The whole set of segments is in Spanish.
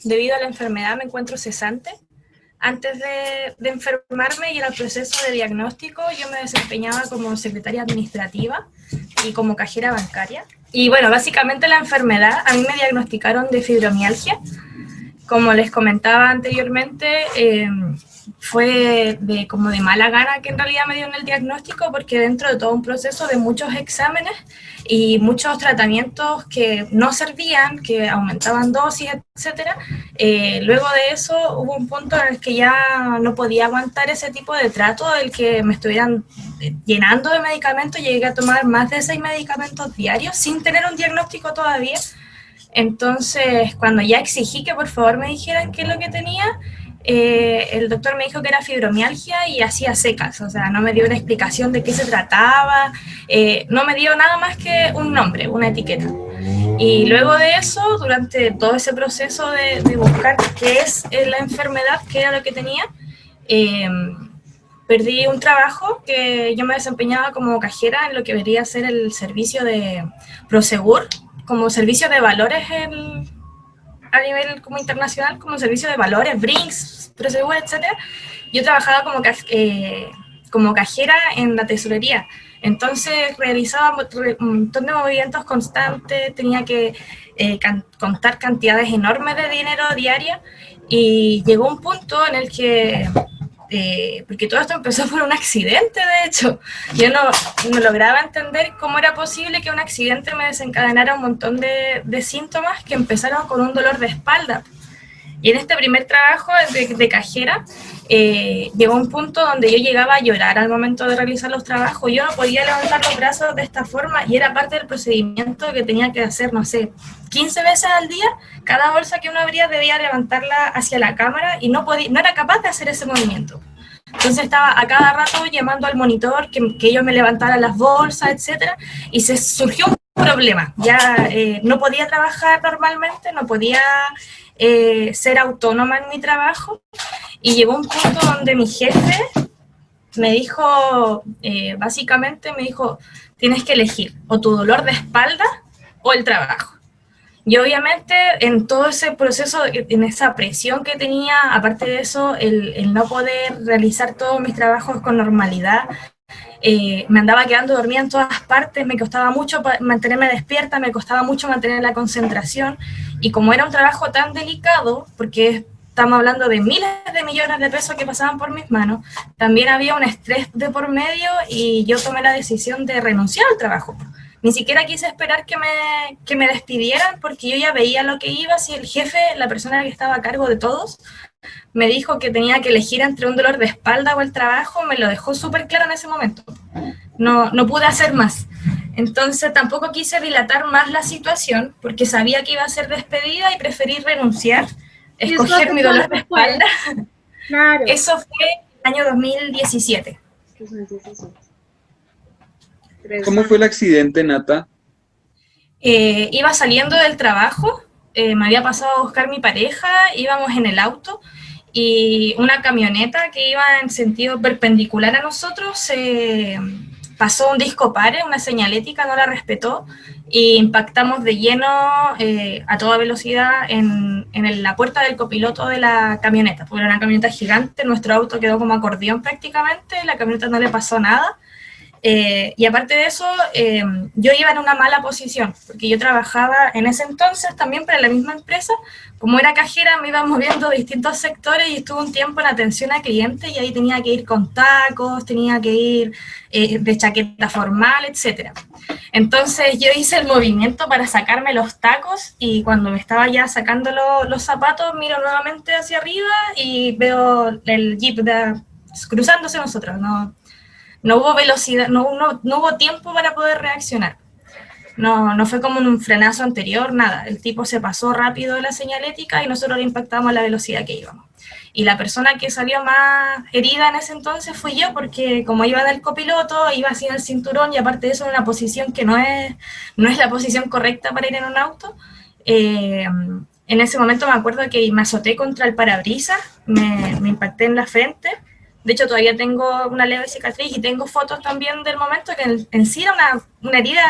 debido a la enfermedad me encuentro cesante. Antes de enfermarme y en el proceso de diagnóstico, yo me desempeñaba como secretaria administrativa y como cajera bancaria. Y bueno, básicamente la enfermedad, a mí me diagnosticaron de fibromialgia. Como les comentaba anteriormente, fue como de mala gana que en realidad me dieron el diagnóstico, porque dentro de todo un proceso de muchos exámenes y muchos tratamientos que no servían, que aumentaban dosis, etcétera, luego de eso hubo un punto en el que ya no podía aguantar ese tipo de trato, el que me estuvieran llenando de medicamentos. Llegué a tomar más de 6 medicamentos diarios sin tener un diagnóstico todavía. Entonces, cuando ya exigí que por favor me dijeran qué es lo que tenía, el doctor me dijo que era fibromialgia y hacía secas, o sea, no me dio una explicación de qué se trataba, no me dio nada más que un nombre, una etiqueta. Y luego de eso, durante todo ese proceso de buscar qué es la enfermedad, qué era lo que tenía, perdí un trabajo que yo me desempeñaba como cajera en lo que debería ser el servicio de Prosegur, como servicio de valores a nivel como internacional, como servicio de valores, Brinks, Prosegur, etc. Yo trabajaba como cajera en la tesorería. Entonces realizaba un montón de movimientos constantes, tenía que contar cantidades enormes de dinero diaria, y llegó un punto en el que porque todo esto empezó por un accidente, de hecho. Yo no lograba entender cómo era posible que un accidente me desencadenara un montón de síntomas que empezaron con un dolor de espalda. Y en este primer trabajo de cajera, llegó un punto donde yo llegaba a llorar al momento de realizar los trabajos. Yo no podía levantar los brazos de esta forma, y era parte del procedimiento que tenía que hacer, no sé, 15 veces al día. Cada bolsa que uno abría debía levantarla hacia la cámara, y no era capaz de hacer ese movimiento. Entonces estaba a cada rato llamando al monitor que ellos me levantaran las bolsas, etcétera, y se surgió un problema. Ya no podía trabajar normalmente, no podía ser autónoma en mi trabajo, y llegó un punto donde mi jefe me dijo, básicamente me dijo, tienes que elegir o tu dolor de espalda o el trabajo. Y obviamente en todo ese proceso, en esa presión que tenía, aparte de eso, el no poder realizar todos mis trabajos con normalidad, me andaba quedando dormida en todas partes, me costaba mucho mantenerme despierta, me costaba mucho mantener la concentración, y como era un trabajo tan delicado, porque estamos hablando de miles de millones de pesos que pasaban por mis manos, también había un estrés de por medio, y yo tomé la decisión de renunciar al trabajo. Ni siquiera quise esperar que me despidieran, porque yo ya veía lo que iba. Si el jefe, la persona que estaba a cargo de todos, me dijo que tenía que elegir entre un dolor de espalda o el trabajo, me lo dejó súper claro en ese momento. No pude hacer más. Entonces tampoco quise dilatar más la situación, porque sabía que iba a ser despedida, y preferí renunciar, escoger mi dolor de espalda. Claro. Eso fue el año 2017. 2017. ¿Cómo fue el accidente, Nata? Iba saliendo del trabajo, me había pasado a buscar mi pareja, íbamos en el auto, y una camioneta que iba en sentido perpendicular a nosotros pasó un disco pare, una señalética no la respetó, e impactamos de lleno a toda velocidad en la puerta del copiloto de la camioneta, porque era una camioneta gigante. Nuestro auto quedó como acordeón prácticamente, la camioneta no le pasó nada. Y aparte de eso, yo iba en una mala posición, porque yo trabajaba en ese entonces también para la misma empresa. Como era cajera, me iba moviendo distintos sectores, y estuve un tiempo en atención a clientes, y ahí tenía que ir con tacos, tenía que ir de chaqueta formal, etc. Entonces yo hice el movimiento para sacarme los tacos, y cuando me estaba ya sacando los zapatos, miro nuevamente hacia arriba y veo el jeep cruzándose nosotros. No hubo velocidad, no hubo tiempo para poder reaccionar. No fue como un frenazo anterior, nada. El tipo se pasó rápido de la señalética, y nosotros le impactamos a la velocidad que íbamos. Y la persona que salió más herida en ese entonces fui yo, porque como iba del copiloto, iba sin el cinturón, y aparte de eso en una posición que no es la posición correcta para ir en un auto. En ese momento me acuerdo que me azoté contra el parabrisas, me impacté en la frente. De hecho, todavía tengo una leve cicatriz, y tengo fotos también del momento, que en sí era una herida,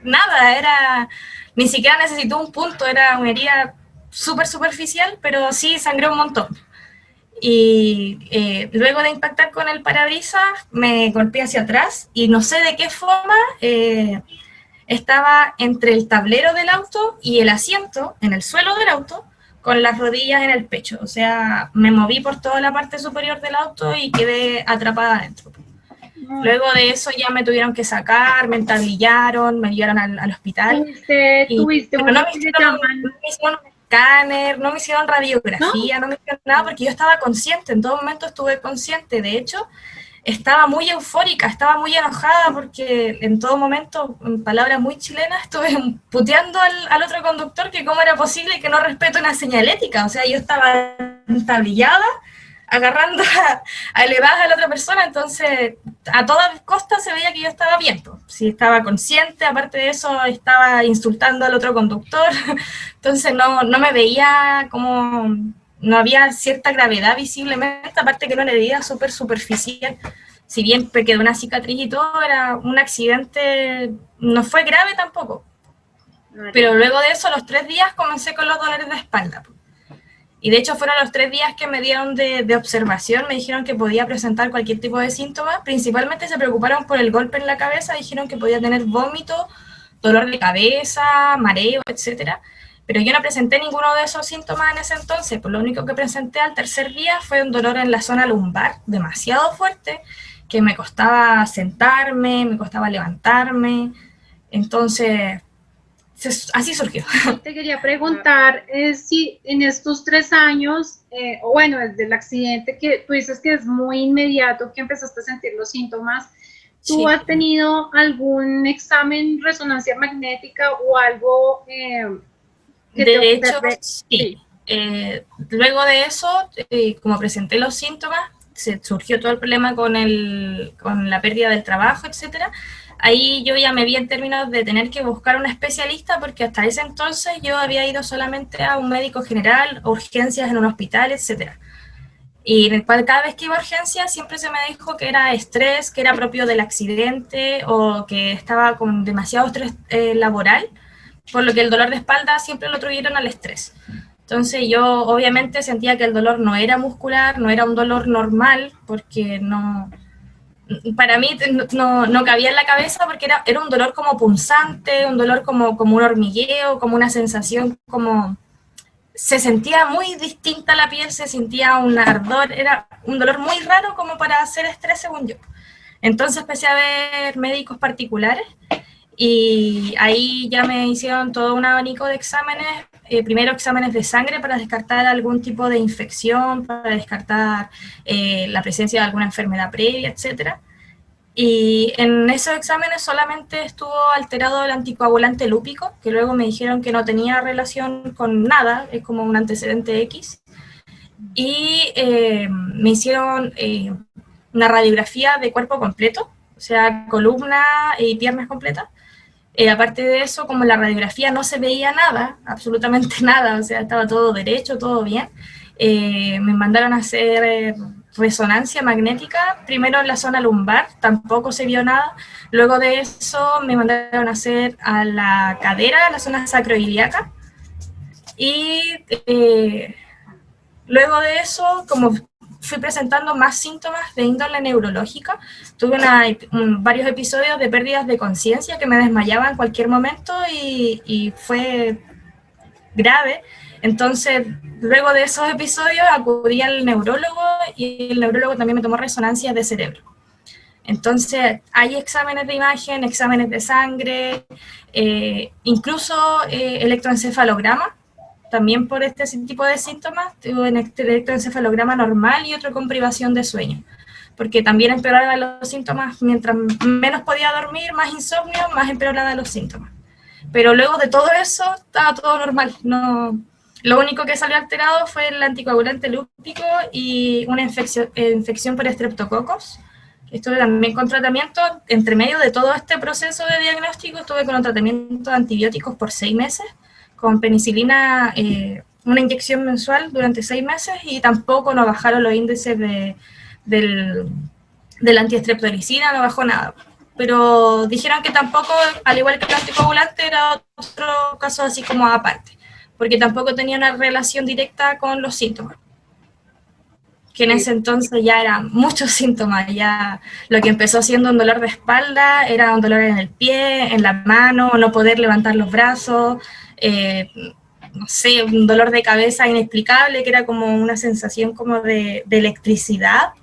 nada, ni siquiera necesitó un punto, era una herida súper superficial, pero sí sangré un montón. Y luego de impactar con el parabrisas, me golpeé hacia atrás y no sé de qué forma estaba entre el tablero del auto y el asiento, en el suelo del auto, con las rodillas en el pecho. O sea, me moví por toda la parte superior del auto y quedé atrapada adentro. No. Luego de eso ya me tuvieron que sacar, me entablillaron, me llevaron al hospital. Tuviste Pero no lo me que se hicieron, no llaman, me hicieron un escáner, no me hicieron ¿no? radiografía, no me hicieron nada porque yo estaba consciente, en todo momento estuve consciente. De hecho, estaba muy eufórica, estaba muy enojada porque en todo momento, en palabras muy chilenas, estuve puteando al otro conductor que cómo era posible que no respete una señalética. O sea, yo estaba entablillada, agarrando a elevadas a la otra persona, entonces a todas costas se veía que yo estaba bien. Si estaba consciente, aparte de eso, estaba insultando al otro conductor, entonces no me veía como no había cierta gravedad visiblemente, aparte que era una herida súper superficial. Si bien me quedó una cicatriz y todo, era un accidente, no fue grave tampoco. Pero María. luego de eso, los 3 días, comencé con los dolores de espalda. Y de hecho fueron los 3 días que me dieron de observación, me dijeron que podía presentar cualquier tipo de síntomas, principalmente se preocuparon por el golpe en la cabeza, dijeron que podía tener vómito, dolor de cabeza, mareo, etcétera. Pero yo no presenté ninguno de esos síntomas en ese entonces, pues lo único que presenté al tercer día fue un dolor en la zona lumbar, demasiado fuerte, que me costaba sentarme, me costaba levantarme, entonces así surgió. Te quería preguntar si en estos 3 años, o bueno, desde el accidente que tú dices que es muy inmediato, que empezaste a sentir los síntomas, ¿tú Sí. has tenido algún examen, resonancia magnética o algo que te De hecho, observe? sí. Sí. Luego de eso, como presenté los síntomas, se surgió todo el problema con la pérdida del trabajo, etcétera. Ahí yo ya me vi en términos de tener que buscar un especialista porque hasta ese entonces yo había ido solamente a un médico general, urgencias en un hospital, etcétera. Y en el cual cada vez que iba a urgencias siempre se me dijo que era estrés, que era propio del accidente o que estaba con demasiado estrés laboral, por lo que el dolor de espalda siempre lo atribuyeron al estrés. Entonces yo obviamente sentía que el dolor no era muscular, no era un dolor normal, porque no, para mí no cabía en la cabeza porque era un dolor como punzante, un dolor como un hormigueo, como una sensación como... Se sentía muy distinta la piel, se sentía un ardor, era un dolor muy raro como para hacer estrés según yo. Entonces empecé a ver médicos particulares y ahí ya me hicieron todo un abanico de exámenes, primero exámenes de sangre para descartar algún tipo de infección, para descartar la presencia de alguna enfermedad previa, etcétera. Y en esos exámenes solamente estuvo alterado el anticoagulante lúpico, que luego me dijeron que no tenía relación con nada, es como un antecedente X. Y me hicieron una radiografía de cuerpo completo, o sea, columna y piernas completas. Aparte de eso, como en la radiografía no se veía nada, absolutamente nada, o sea, estaba todo derecho, todo bien, me mandaron a hacer resonancia magnética, primero en la zona lumbar, tampoco se vio nada, luego de eso me mandaron a hacer a la cadera, a la zona sacroiliaca, y luego de eso, como fui presentando más síntomas de índole neurológica, tuve varios episodios de pérdidas de conciencia que me desmayaba en cualquier momento y fue grave. Entonces, luego de esos episodios acudí al neurólogo y el neurólogo también me tomó resonancias de cerebro. Entonces, hay exámenes de imagen, exámenes de sangre, incluso electroencefalograma, también por este tipo de síntomas, tuve un electroencefalograma normal y otro con privación de sueño, porque también empeoraban los síntomas, mientras menos podía dormir, más insomnio, más empeoraban los síntomas. Pero luego de todo eso, estaba todo normal, no... Lo único que salió alterado fue el anticoagulante lúpico y una infección por estreptococos. Estuve también con tratamiento, entre medio de todo este proceso de diagnóstico, estuve con un tratamiento de antibióticos por 6 meses, con penicilina, una inyección mensual durante 6 meses y tampoco nos bajaron los índices del antiestreptolicina, no bajó nada. Pero dijeron que tampoco, al igual que el anticoagulante, era otro caso así como aparte. porque tampoco tenía una relación directa con los síntomas, que en ese entonces ya eran muchos síntomas, ya lo que empezó siendo un dolor de espalda era un dolor en el pie, en la mano, no poder levantar los brazos, no sé, un dolor de cabeza inexplicable, que era como una sensación como de electricidad,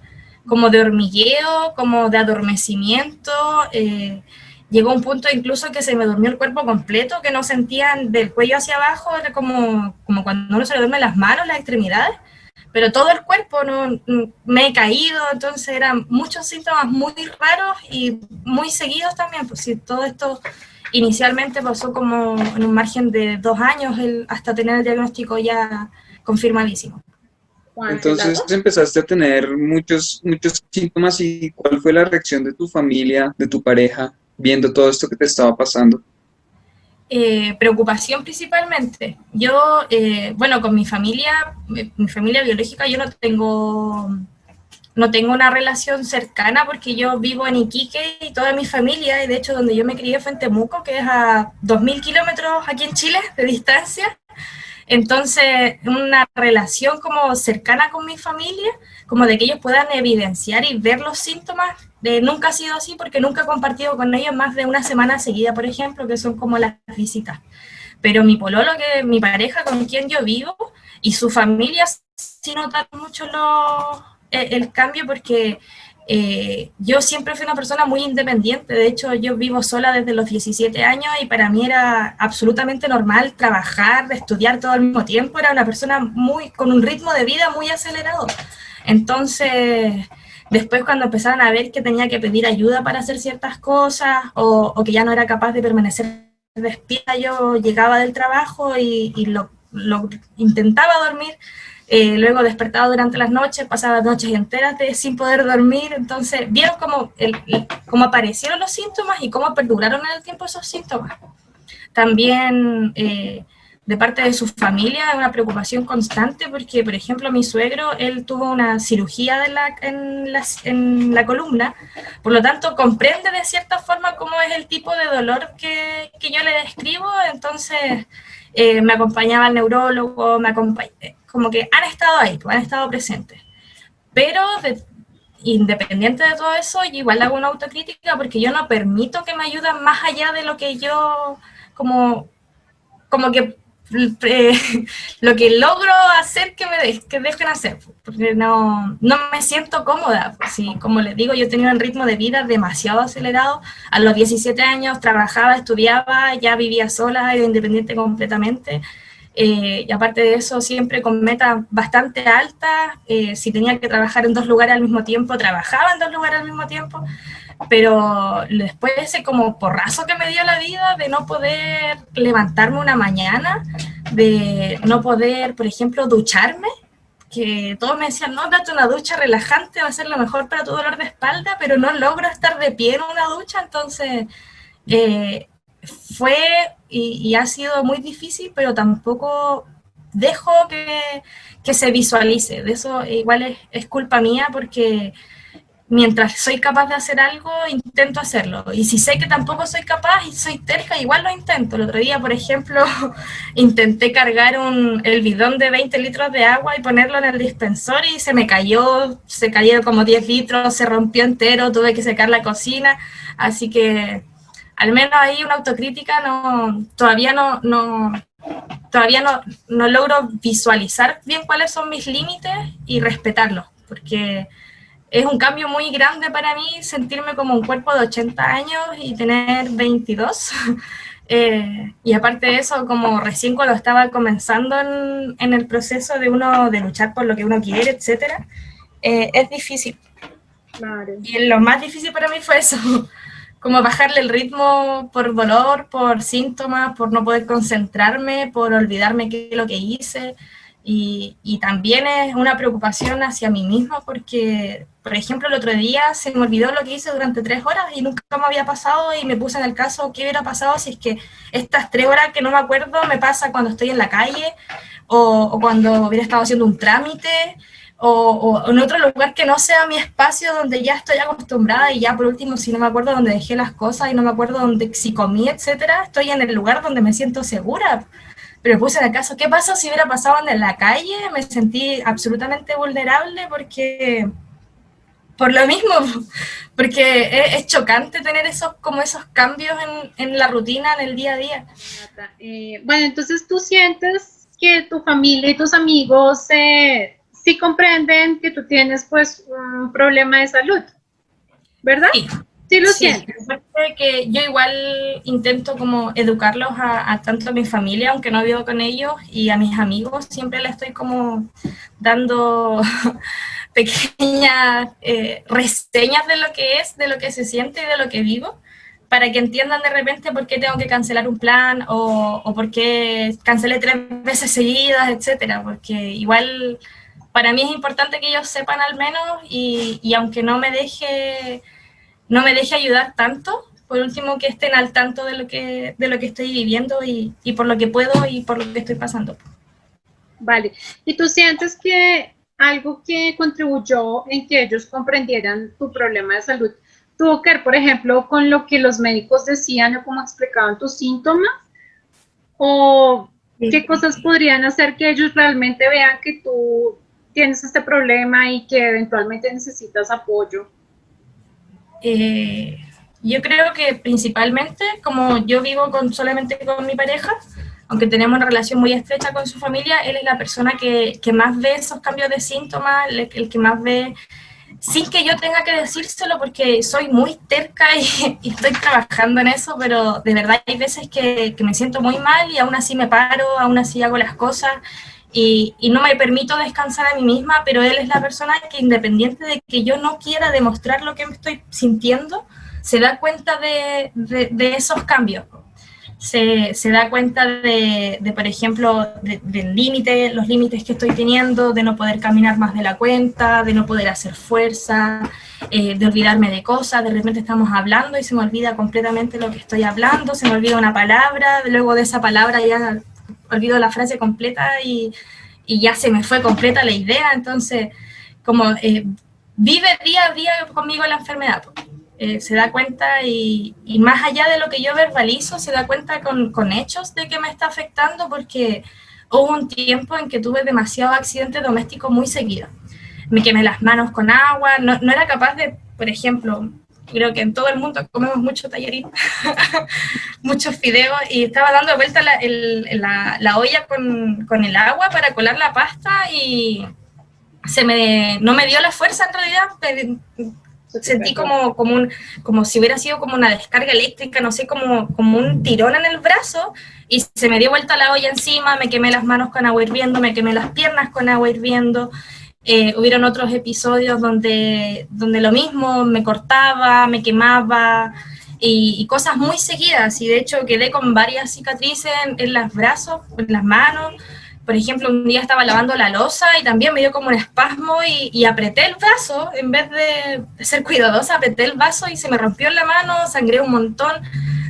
como de hormigueo, como de adormecimiento. Llegó un punto incluso que se me durmió el cuerpo completo, que no sentían del cuello hacia abajo, era como cuando uno se le duerme las manos, las extremidades, pero todo el cuerpo, no, me he caído, entonces eran muchos síntomas muy raros y muy seguidos también, pues si todo esto inicialmente pasó como en un margen de 2 años hasta tener el diagnóstico ya confirmadísimo. Entonces empezaste a tener muchos síntomas y ¿cuál fue la reacción de tu familia, de tu pareja, viendo todo esto que te estaba pasando? Preocupación principalmente. Yo, bueno, con mi familia biológica, yo no tengo una relación cercana porque yo vivo en Iquique y toda mi familia, y de hecho donde yo me crié fue en Temuco, que es a 2000 kilómetros aquí en Chile de distancia. Entonces, una relación como cercana con mi familia, como de que ellos puedan evidenciar y ver los síntomas, nunca ha sido así porque nunca he compartido con ellos más de una semana seguida, por ejemplo, que son como las visitas. Pero mi pololo, que mi pareja con quien yo vivo, y su familia sí notan mucho el cambio porque yo siempre fui una persona muy independiente. De hecho, yo vivo sola desde los 17 años y para mí era absolutamente normal trabajar, estudiar todo al mismo tiempo. Era una persona con un ritmo de vida muy acelerado. Entonces, después cuando empezaron a ver que tenía que pedir ayuda para hacer ciertas cosas o que ya no era capaz de permanecer despierta, yo llegaba del trabajo y lo intentaba dormir. Luego despertaba durante las noches, pasaba noches enteras sin poder dormir. Entonces vieron cómo aparecieron los síntomas y cómo perduraron en el tiempo esos síntomas. También de parte de su familia una preocupación constante porque, por ejemplo, mi suegro, él tuvo una cirugía en la columna, por lo tanto comprende de cierta forma cómo es el tipo de dolor que yo le describo. Entonces me acompañaba el neurólogo, como que han estado ahí, han estado presentes. Pero independiente de todo eso, yo igual hago una autocrítica porque yo no permito que me ayuden más allá de lo que yo, como que lo que logro hacer que dejen hacer, porque no me siento cómoda. Pues, sí, como les digo, yo tenía un ritmo de vida demasiado acelerado. A los 17 años trabajaba, estudiaba, ya vivía sola, era independiente completamente. Y aparte de eso, siempre con metas bastante altas. Si tenía que trabajar en 2 lugares al mismo tiempo, trabajaba en 2 lugares al mismo tiempo. Pero después ese como porrazo que me dio la vida de no poder levantarme una mañana, de no poder, por ejemplo, ducharme, que todos me decían, no, date una ducha relajante, va a ser lo mejor para tu dolor de espalda, pero no logro estar de pie en una ducha. Entonces fue y ha sido muy difícil, pero tampoco dejo que se visualice. De eso igual es culpa mía porque mientras soy capaz de hacer algo, intento hacerlo. Y si sé que tampoco soy capaz y soy terca, igual lo intento. El otro día, por ejemplo, intenté cargar el bidón de 20 litros de agua y ponerlo en el dispensador y se cayeron como 10 litros, se rompió entero, tuve que secar la cocina. Así que al menos ahí una autocrítica todavía no logro visualizar bien cuáles son mis límites y respetarlos, porque es un cambio muy grande para mí sentirme como un cuerpo de 80 años y tener 22. Y aparte de eso, como recién cuando estaba comenzando en el proceso de luchar por lo que uno quiere, etcétera, es difícil. Claro. Y lo más difícil para mí fue eso, como bajarle el ritmo por dolor, por síntomas, por no poder concentrarme, por olvidarme qué es lo que hice. Y también es una preocupación hacia mí misma porque, por ejemplo, el otro día se me olvidó lo que hice durante 3 horas y nunca me había pasado y me puse en el caso qué hubiera pasado si es que estas 3 horas que no me acuerdo me pasa cuando estoy en la calle o cuando hubiera estado haciendo un trámite o en otro lugar que no sea mi espacio donde ya estoy acostumbrada y ya por último si no me acuerdo dónde dejé las cosas y no me acuerdo si comí, etcétera, estoy en el lugar donde me siento segura. pero puse en el caso, ¿qué pasó si hubiera pasado en la calle? Me sentí absolutamente vulnerable porque, por lo mismo, porque es chocante tener como esos cambios en la rutina, en el día a día. Bueno, entonces tú sientes que tu familia y tus amigos sí comprenden que tú tienes pues un problema de salud, ¿verdad? Sí. Sí lo Sí, sientes. que yo igual intento como educarlos tanto a mi familia, aunque no vivo con ellos, y a mis amigos, siempre les estoy como dando pequeñas reseñas de lo que es, de lo que se siente y de lo que vivo, para que entiendan de repente por qué tengo que cancelar un plan o por qué cancelé 3 veces seguidas, etcétera, porque igual para mí es importante que ellos sepan al menos y aunque no me deje ayudar tanto, por último que estén al tanto de lo que estoy viviendo y por lo que puedo y por lo que estoy pasando. Vale. ¿Y tú sientes que algo que contribuyó en que ellos comprendieran tu problema de salud tuvo que ver, por ejemplo, con lo que los médicos decían o cómo explicaban tus síntomas? ¿O qué cosas podrían hacer que ellos realmente vean que tú tienes este problema y que eventualmente necesitas apoyo? Yo creo que principalmente, como yo vivo solamente con mi pareja, aunque tenemos una relación muy estrecha con su familia, él es la persona que más ve esos cambios de síntomas, el que más ve, sin que yo tenga que decírselo, porque soy muy terca y estoy trabajando en eso, pero de verdad hay veces que me siento muy mal y aún así me paro, aún así hago las cosas y no me permito descansar a mí misma, pero él es la persona que, independiente de que yo no quiera demostrar lo que me estoy sintiendo, se da cuenta de esos cambios. Se da cuenta por ejemplo, del límite, los límites que estoy teniendo, de no poder caminar más de la cuenta, de no poder hacer fuerza, de olvidarme de cosas, de repente estamos hablando y se me olvida completamente lo que estoy hablando, se me olvida una palabra, luego de esa palabra ya olvido la frase completa y ya se me fue completa la idea, entonces como vive día a día conmigo la enfermedad. Se da cuenta y más allá de lo que yo verbalizo, se da cuenta con hechos de que me está afectando porque hubo un tiempo en que tuve demasiados accidentes domésticos muy seguidos. Me quemé las manos con agua, no era capaz de, por ejemplo, creo que en todo el mundo comemos mucho tallarín, muchos fideos, y estaba dando vuelta la olla con el agua para colar la pasta y no me dio la fuerza en realidad, sentí como si hubiera sido como una descarga eléctrica, no sé, como un tirón en el brazo, y se me dio vuelta la olla encima, me quemé las manos con agua hirviendo, me quemé las piernas con agua hirviendo. Hubieron otros episodios donde lo mismo, me cortaba, me quemaba, y cosas muy seguidas, y de hecho quedé con varias cicatrices en los brazos, en las manos. Por ejemplo, un día estaba lavando la loza y también me dio como un espasmo y apreté el vaso, en vez de ser cuidadosa, apreté el vaso y se me rompió en la mano, sangré un montón.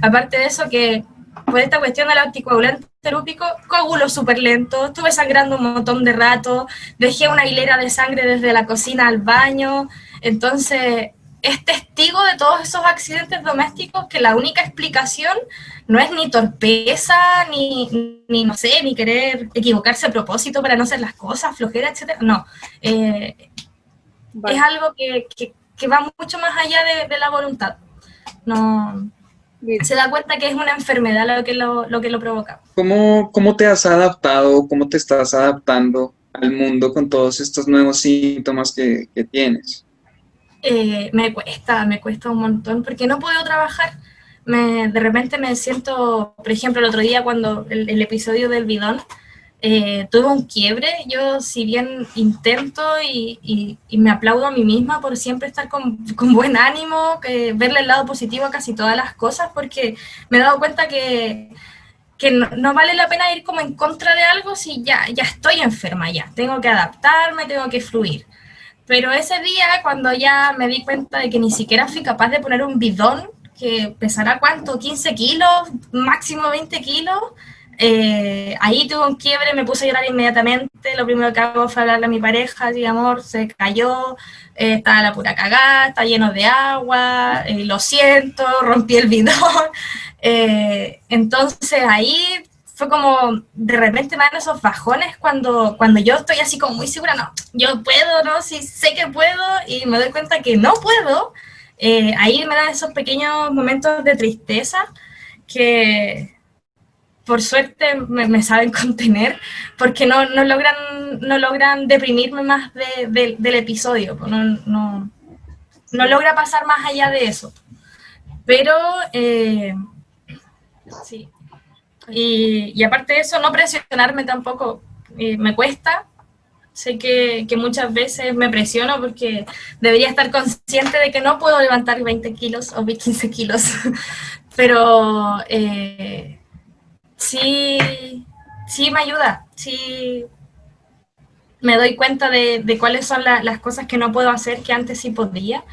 Aparte de eso, que por esta cuestión del anticoagulante terúpico, coágulo súper lento, estuve sangrando un montón de rato, dejé una hilera de sangre desde la cocina al baño, entonces es testigo de todos esos accidentes domésticos que la única explicación no es ni torpeza, ni no sé, ni querer equivocarse a propósito para no hacer las cosas, flojera, etcétera. No, vale. Es algo que va mucho más allá de la voluntad. No, se da cuenta que es una enfermedad lo que lo provoca. ¿Cómo te has adaptado, cómo te estás adaptando al mundo con todos estos nuevos síntomas que tienes? Me cuesta un montón porque no puedo trabajar. De repente me siento, por ejemplo, el otro día cuando el episodio del bidón, tuve un quiebre. Yo, si bien intento y me aplaudo a mí misma por siempre estar con buen ánimo, verle el lado positivo a casi todas las cosas, porque me he dado cuenta que no vale la pena ir como en contra de algo si ya estoy enferma, ya tengo que adaptarme, tengo que fluir. Pero ese día, cuando ya me di cuenta de que ni siquiera fui capaz de poner un bidón, que pesará ¿cuánto? 15 kilos, máximo 20 kilos, ahí tuve un quiebre, me puse a llorar inmediatamente. Lo primero que hago fue hablarle a mi pareja, así, amor, se cayó, estaba la pura cagada, está lleno de agua, lo siento, rompí el bidón. Entonces ahí fue como, de repente me dan esos bajones cuando yo estoy así como muy segura, no, yo puedo, no, sí sé que puedo, y me doy cuenta que no puedo. Ahí me dan esos pequeños momentos de tristeza que por suerte me saben contener, porque no logran deprimirme más del episodio, no logra pasar más allá de eso. Pero sí. Y aparte de eso, no presionarme tampoco me cuesta. Sé que muchas veces me presiono porque debería estar consciente de que no puedo levantar 20 kilos o 15 kilos. Pero sí, sí me ayuda. Sí me doy cuenta de cuáles son las cosas que no puedo hacer que antes sí podía,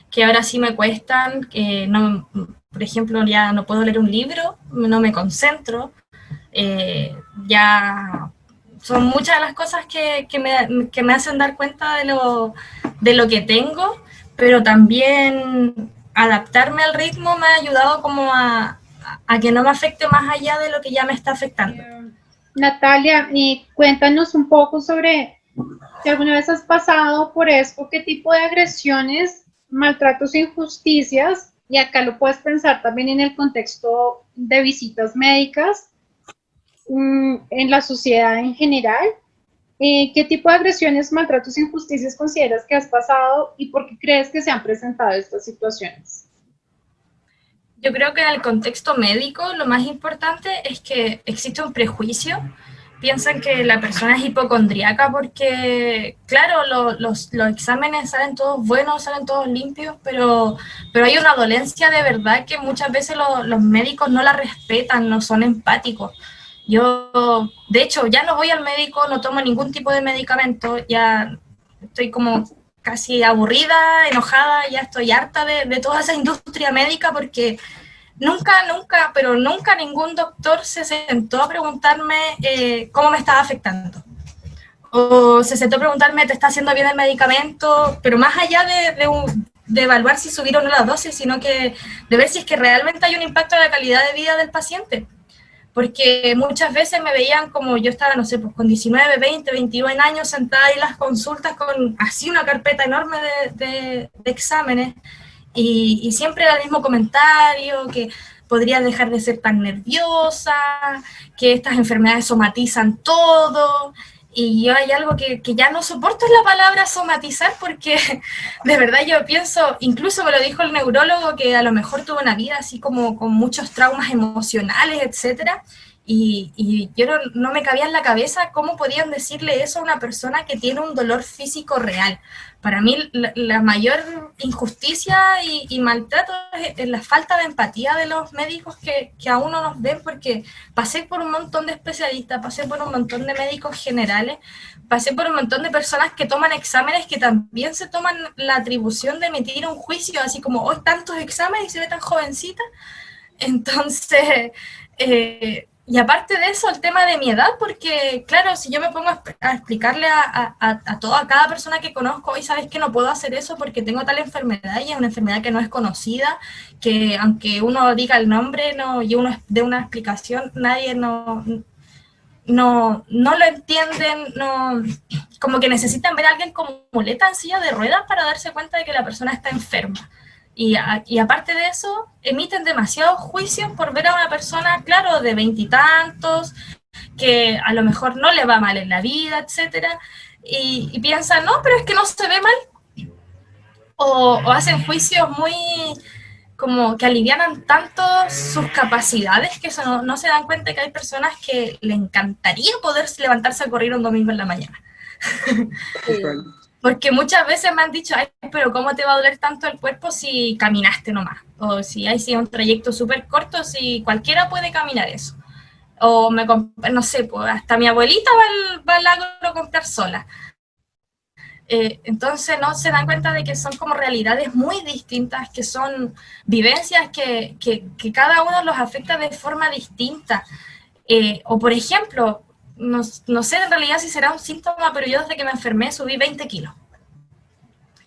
que ahora sí me cuestan, que no, por ejemplo, ya no puedo leer un libro, no me concentro, ya son muchas de las cosas que me hacen dar cuenta de lo que tengo, pero también adaptarme al ritmo me ha ayudado como a que no me afecte más allá de lo que ya me está afectando. Natalia, y cuéntanos un poco sobre si alguna vez has pasado por esto, qué tipo de agresiones, maltratos e injusticias, y acá lo puedes pensar también en el contexto de visitas médicas, en la sociedad en general. ¿Qué tipo de agresiones, maltratos e injusticias consideras que has pasado y por qué crees que se han presentado estas situaciones? Yo creo que en el contexto médico lo más importante es que existe un prejuicio. Piensan que la persona es hipocondríaca porque, claro, los exámenes salen todos buenos, salen todos limpios, pero hay una dolencia de verdad que muchas veces los médicos no la respetan, no son empáticos. Yo, de hecho, ya no voy al médico, no tomo ningún tipo de medicamento, ya estoy como casi aburrida, enojada, ya estoy harta de toda esa industria médica porque pero nunca ningún doctor se sentó a preguntarme cómo me estaba afectando. O se sentó a preguntarme, ¿te está haciendo bien el medicamento? Pero más allá de evaluar si subir o no la dosis, sino que de ver si es que realmente hay un impacto en la calidad de vida del paciente. Porque muchas veces me veían como yo estaba, no sé, pues con 19, 20, 21 años sentada en las consultas con así una carpeta enorme de exámenes y siempre era el mismo comentario, que podría dejar de ser tan nerviosa, que estas enfermedades somatizan todo, y yo hay algo que ya no soporto es la palabra somatizar, porque de verdad yo pienso, incluso me lo dijo el neurólogo, que a lo mejor tuvo una vida así como con muchos traumas emocionales, etcétera, y yo no me cabía en la cabeza cómo podían decirle eso a una persona que tiene un dolor físico real. Para mí la mayor injusticia y maltrato es la falta de empatía de los médicos que a uno nos ven, porque pasé por un montón de especialistas, pasé por un montón de médicos generales, pasé por un montón de personas que toman exámenes que también se toman la atribución de emitir un juicio, así como, hoy tantos exámenes y se ve tan jovencita. Entonces, y aparte de eso, el tema de mi edad, porque claro, si yo me pongo a explicarle a cada persona que conozco, hoy sabes que no puedo hacer eso porque tengo tal enfermedad y es una enfermedad que no es conocida, que aunque uno diga el nombre y uno dé una explicación, nadie no lo entienden, como que necesitan ver a alguien con muleta en silla de ruedas para darse cuenta de que la persona está enferma. Y aparte de eso, emiten demasiados juicios por ver a una persona, claro, de veintitantos, que a lo mejor no le va mal en la vida, etcétera, y piensan, no, pero es que no se ve mal, o hacen juicios muy como que alivianan tanto sus capacidades que no se dan cuenta que hay personas que le encantaría poder levantarse a correr un domingo en la mañana. Sí. Porque muchas veces me han dicho, ay, pero ¿cómo te va a doler tanto el cuerpo si caminaste nomás? O si hay un trayecto súper corto, si cualquiera puede caminar eso. O no sé, pues hasta mi abuelita va al lago a comprar sola. Entonces no se dan cuenta de que son como realidades muy distintas, que son vivencias que cada uno los afecta de forma distinta. O por ejemplo, no sé en realidad si será un síntoma, pero yo desde que me enfermé subí 20 kilos.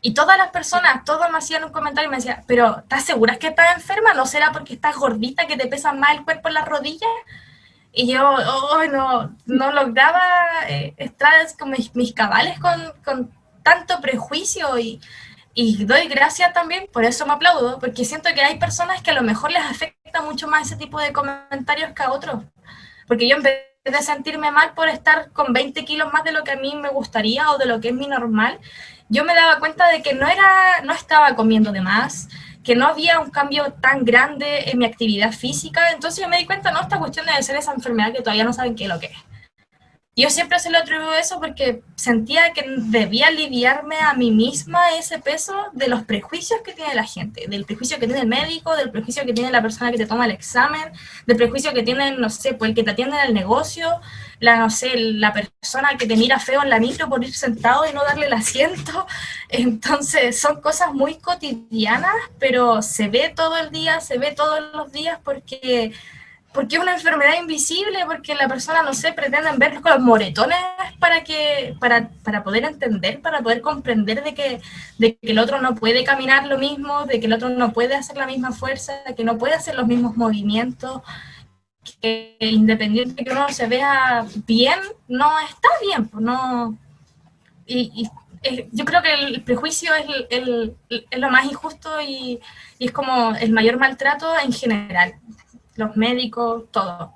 Y todas las personas, todos me hacían un comentario y me decían, pero ¿estás segura que estás enferma? ¿No será porque estás gordita que te pesa más el cuerpo en las rodillas? Y yo no lograba estar con mis cabales con tanto prejuicio y doy gracias también, por eso me aplaudo, porque siento que hay personas que a lo mejor les afecta mucho más ese tipo de comentarios que a otros. Porque yo en vez de sentirme mal por estar con 20 kilos más de lo que a mí me gustaría o de lo que es mi normal, yo me daba cuenta de que no estaba comiendo de más, que no había un cambio tan grande en mi actividad física, entonces yo me di cuenta, no, esta cuestión debe ser esa enfermedad que todavía no saben qué es lo que es. Yo siempre se lo atribuyo a eso porque sentía que debía aliviarme a mí misma ese peso de los prejuicios que tiene la gente, del prejuicio que tiene el médico, del prejuicio que tiene la persona que te toma el examen, del prejuicio que tiene, no sé, pues el que te atiende en el negocio, no sé, la persona que te mira feo en la micro por ir sentado y no darle el asiento. Entonces son cosas muy cotidianas, pero se ve todo el día, se ve todos los días porque es una enfermedad invisible, porque la persona, no sé, pretenden verlos con los moretones para poder entender, para poder comprender de que el otro no puede caminar lo mismo, de que el otro no puede hacer la misma fuerza, de que no puede hacer los mismos movimientos, que independiente de que uno se vea bien, no está bien, pues no. Yo creo que el prejuicio es lo más injusto y es como el mayor maltrato en general, los médicos, todo.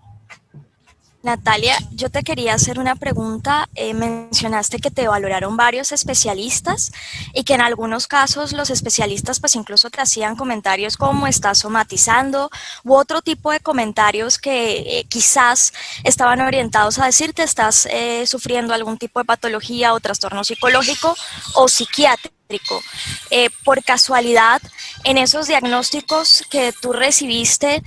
Natalia, yo te quería hacer una pregunta. Mencionaste que te valoraron varios especialistas y que en algunos casos los especialistas pues incluso te hacían comentarios como estás somatizando u otro tipo de comentarios que quizás estaban orientados a decirte estás sufriendo algún tipo de patología o trastorno psicológico o psiquiátrico. Por casualidad, en esos diagnósticos que tú recibiste,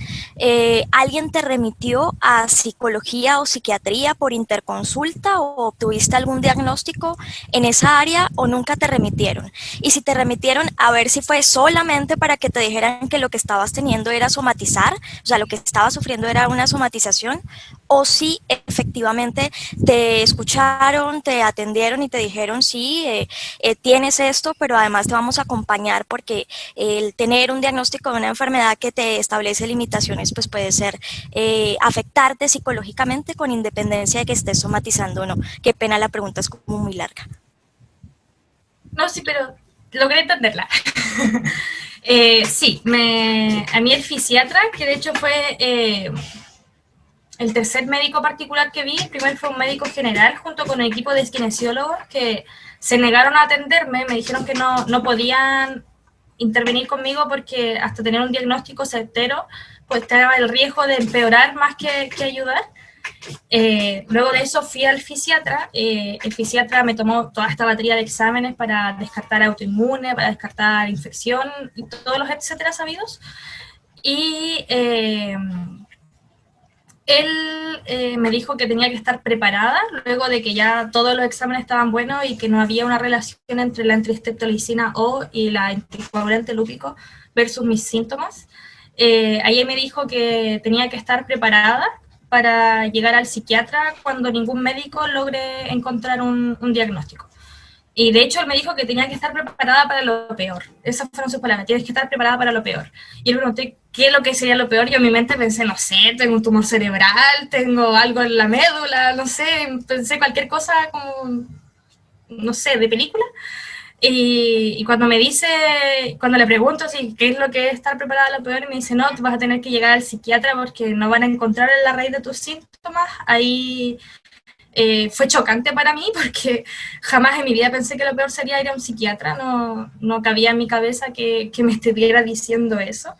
¿alguien te remitió a psicología o psiquiatría por interconsulta o obtuviste algún diagnóstico en esa área o nunca te remitieron? Y si te remitieron, a ver si fue solamente para que te dijeran que lo que estabas teniendo era somatizar, o sea, lo que estabas sufriendo era una somatización, o si efectivamente te escucharon, te atendieron y te dijeron, sí, tienes esto, pero además te vamos a acompañar porque el tener un diagnóstico de una enfermedad que te establece limitaciones, pues puede ser afectarte psicológicamente con independencia de que estés somatizando o no. Qué pena, la pregunta es como muy larga. No, sí, pero logré entenderla. Sí, a mí el fisiatra, que de hecho fue el tercer médico particular que vi, el primero fue un médico general junto con un equipo de kinesiólogos que se negaron a atenderme, me dijeron que no podían intervenir conmigo porque hasta tener un diagnóstico certero, pues estaba el riesgo de empeorar más que ayudar. Luego de eso fui al fisiatra, el fisiatra me tomó toda esta batería de exámenes para descartar autoinmune, para descartar infección y todos los etcétera sabidos. Y él me dijo que tenía que estar preparada luego de que ya todos los exámenes estaban buenos y que no había una relación entre la antistreptolicina O y la anticoagulante lúpico versus mis síntomas. Ahí me dijo que tenía que estar preparada para llegar al psiquiatra cuando ningún médico logre encontrar un diagnóstico. Y de hecho él me dijo que tenía que estar preparada para lo peor. Esas fueron sus palabras, tienes que estar preparada para lo peor. Y yo le pregunté, ¿qué es lo que sería lo peor? Yo en mi mente pensé, no sé, tengo un tumor cerebral, tengo algo en la médula, no sé, pensé cualquier cosa como, no sé, de película. Y cuando le pregunto si qué es lo que es estar preparada a lo peor, y me dice, no, tú vas a tener que llegar al psiquiatra porque no van a encontrar en la raíz de tus síntomas. Ahí fue chocante para mí porque jamás en mi vida pensé que lo peor sería ir a un psiquiatra, no cabía en mi cabeza que me estuviera diciendo eso.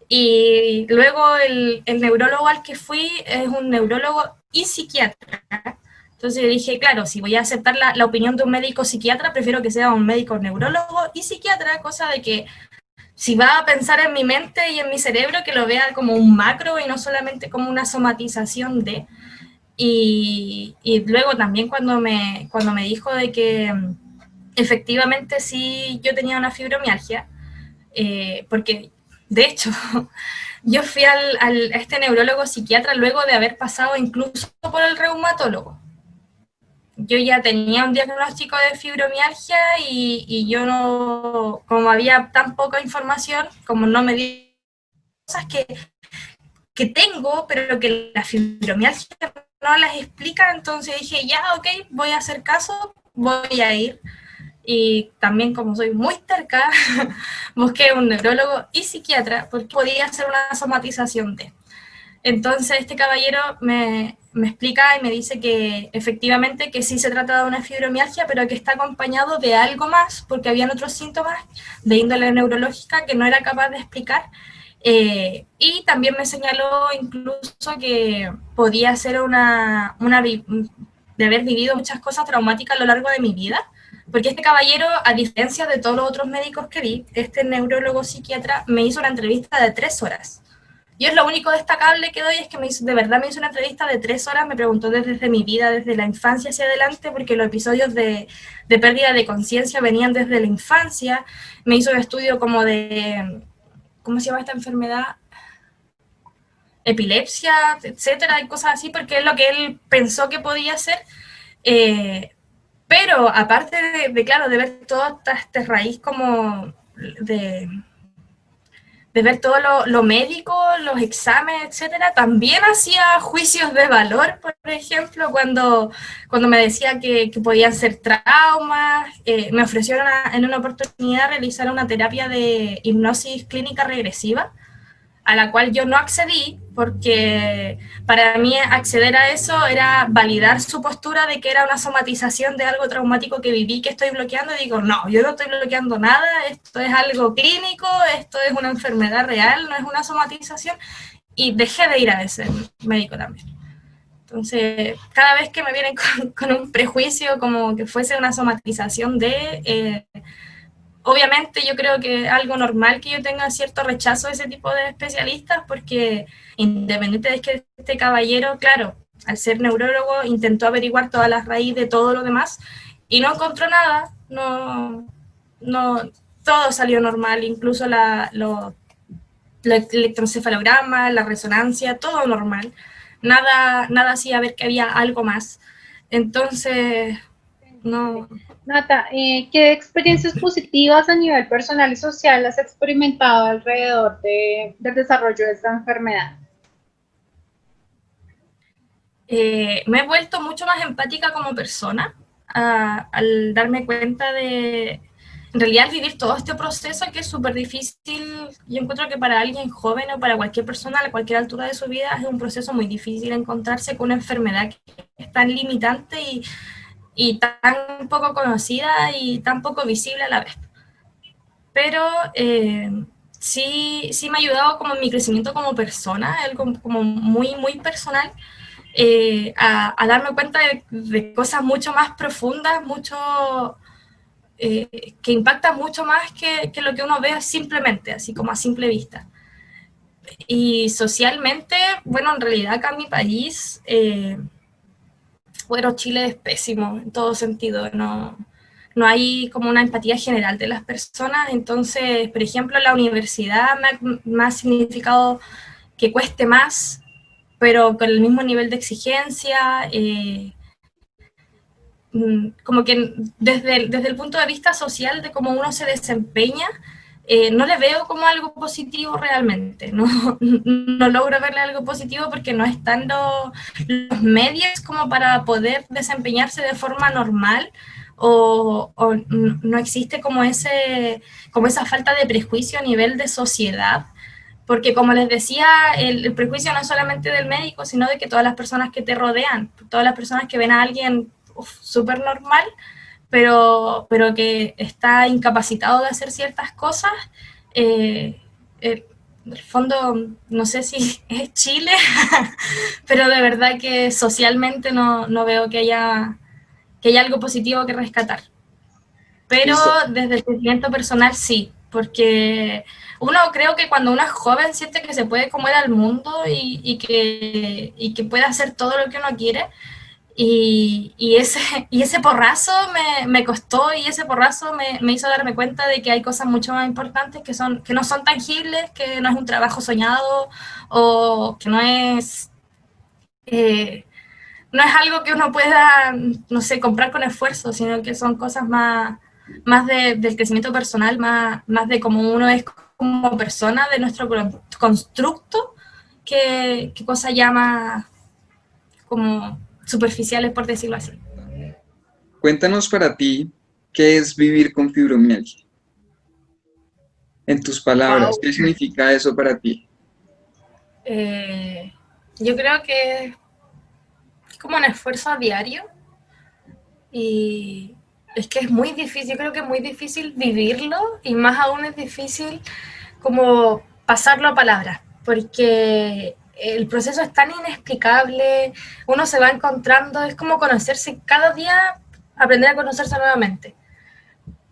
Y luego el neurólogo al que fui es un neurólogo y psiquiatra. Entonces dije, claro, si voy a aceptar la opinión de un médico psiquiatra, prefiero que sea un médico neurólogo y psiquiatra, cosa de que si va a pensar en mi mente y en mi cerebro, que lo vea como un macro y no solamente como una somatización de... Y luego también cuando me dijo de que efectivamente sí yo tenía una fibromialgia, porque de hecho yo fui a este neurólogo psiquiatra luego de haber pasado incluso por el reumatólogo. Yo ya tenía un diagnóstico de fibromialgia y yo no, como había tan poca información, como no me di cosas que que tengo, pero que la fibromialgia no las explica, entonces dije, ya, ok, voy a hacer caso, voy a ir. Y también, como soy muy terca, busqué un neurólogo y psiquiatra porque podía hacer una somatización de. Entonces este caballero me explica y me dice que efectivamente que sí se trata de una fibromialgia, pero que está acompañado de algo más, porque habían otros síntomas de índole neurológica que no era capaz de explicar. Y también me señaló incluso que podía ser de haber vivido muchas cosas traumáticas a lo largo de mi vida, porque este caballero, a diferencia de todos los otros médicos que vi, este neurólogo psiquiatra me hizo una entrevista de 3 horas. Yo es lo único destacable que doy es que de verdad me hizo una entrevista de 3 horas, me preguntó desde mi vida, desde la infancia hacia adelante, porque los episodios de pérdida de conciencia venían desde la infancia, me hizo un estudio como de, ¿cómo se llama esta enfermedad? Epilepsia, etcétera, y cosas así, porque es lo que él pensó que podía ser. Pero aparte claro, de ver toda esta raíz como de ver todo lo médico, los exámenes, etcétera, también hacía juicios de valor, por ejemplo, cuando me decía que podían ser traumas, me ofrecieron en una oportunidad realizar una terapia de hipnosis clínica regresiva, a la cual yo no accedí, porque para mí acceder a eso era validar su postura de que era una somatización de algo traumático que viví, que estoy bloqueando, y digo, no, yo no estoy bloqueando nada, esto es algo clínico, esto es una enfermedad real, no es una somatización, y dejé de ir a ese médico también. Entonces, cada vez que me vienen con un prejuicio como que fuese una somatización obviamente yo creo que es algo normal que yo tenga cierto rechazo a ese tipo de especialistas, porque independiente de que este caballero, claro, al ser neurólogo, intentó averiguar todas las raíces de todo lo demás y no encontró nada, todo salió normal, incluso el electroencefalograma, la resonancia, todo normal, nada hacía ver que había algo más. Entonces, no. Nata, ¿qué experiencias positivas a nivel personal y social has experimentado alrededor del desarrollo de esta enfermedad? Me he vuelto mucho más empática como persona al darme cuenta en realidad, vivir todo este proceso que es súper difícil. Yo encuentro que para alguien joven o para cualquier persona a cualquier altura de su vida es un proceso muy difícil encontrarse con una enfermedad que es tan limitante y tan poco conocida y tan poco visible a la vez. Pero sí me ha ayudado como en mi crecimiento como persona, algo como muy, muy personal, a darme cuenta de cosas mucho más profundas, que impactan mucho más que lo que uno ve simplemente, así como a simple vista. Y socialmente, bueno, en realidad acá en mi país, bueno, Chile es pésimo en todo sentido, no hay como una empatía general de las personas. Entonces, por ejemplo, la universidad me ha significado que cueste más, pero con el mismo nivel de exigencia, como que desde el punto de vista social de cómo uno se desempeña, no le veo como algo positivo realmente, no logro verle algo positivo porque no están los medios como para poder desempeñarse de forma normal, o no existe como esa falta de prejuicio a nivel de sociedad, porque como les decía, el prejuicio no es solamente del médico, sino de que todas las personas que te rodean, todas las personas que ven a alguien súper normal, pero que está incapacitado de hacer ciertas cosas, en el fondo, no sé si es Chile, pero de verdad que socialmente no veo que haya algo positivo que rescatar. Pero desde el crecimiento personal sí, porque uno creo que cuando uno es joven siente que se puede comer al mundo y que puede hacer todo lo que uno quiere. Y ese porrazo me costó, y ese porrazo me hizo darme cuenta de que hay cosas mucho más importantes que no son tangibles, que no es un trabajo soñado, o que no es algo que uno pueda, no sé, comprar con esfuerzo, sino que son cosas más del crecimiento personal, más de cómo uno es como persona, de nuestro constructo, qué cosa llama como superficiales, por decirlo así. Cuéntanos para ti, ¿qué es vivir con fibromialgia? En tus palabras, Wow. ¿qué significa eso para ti? Yo creo que es como un esfuerzo diario y es que es muy difícil, yo creo que es muy difícil vivirlo y más aún es difícil como pasarlo a palabras, porque el proceso es tan inexplicable, uno se va encontrando, es como conocerse cada día, aprender a conocerse nuevamente,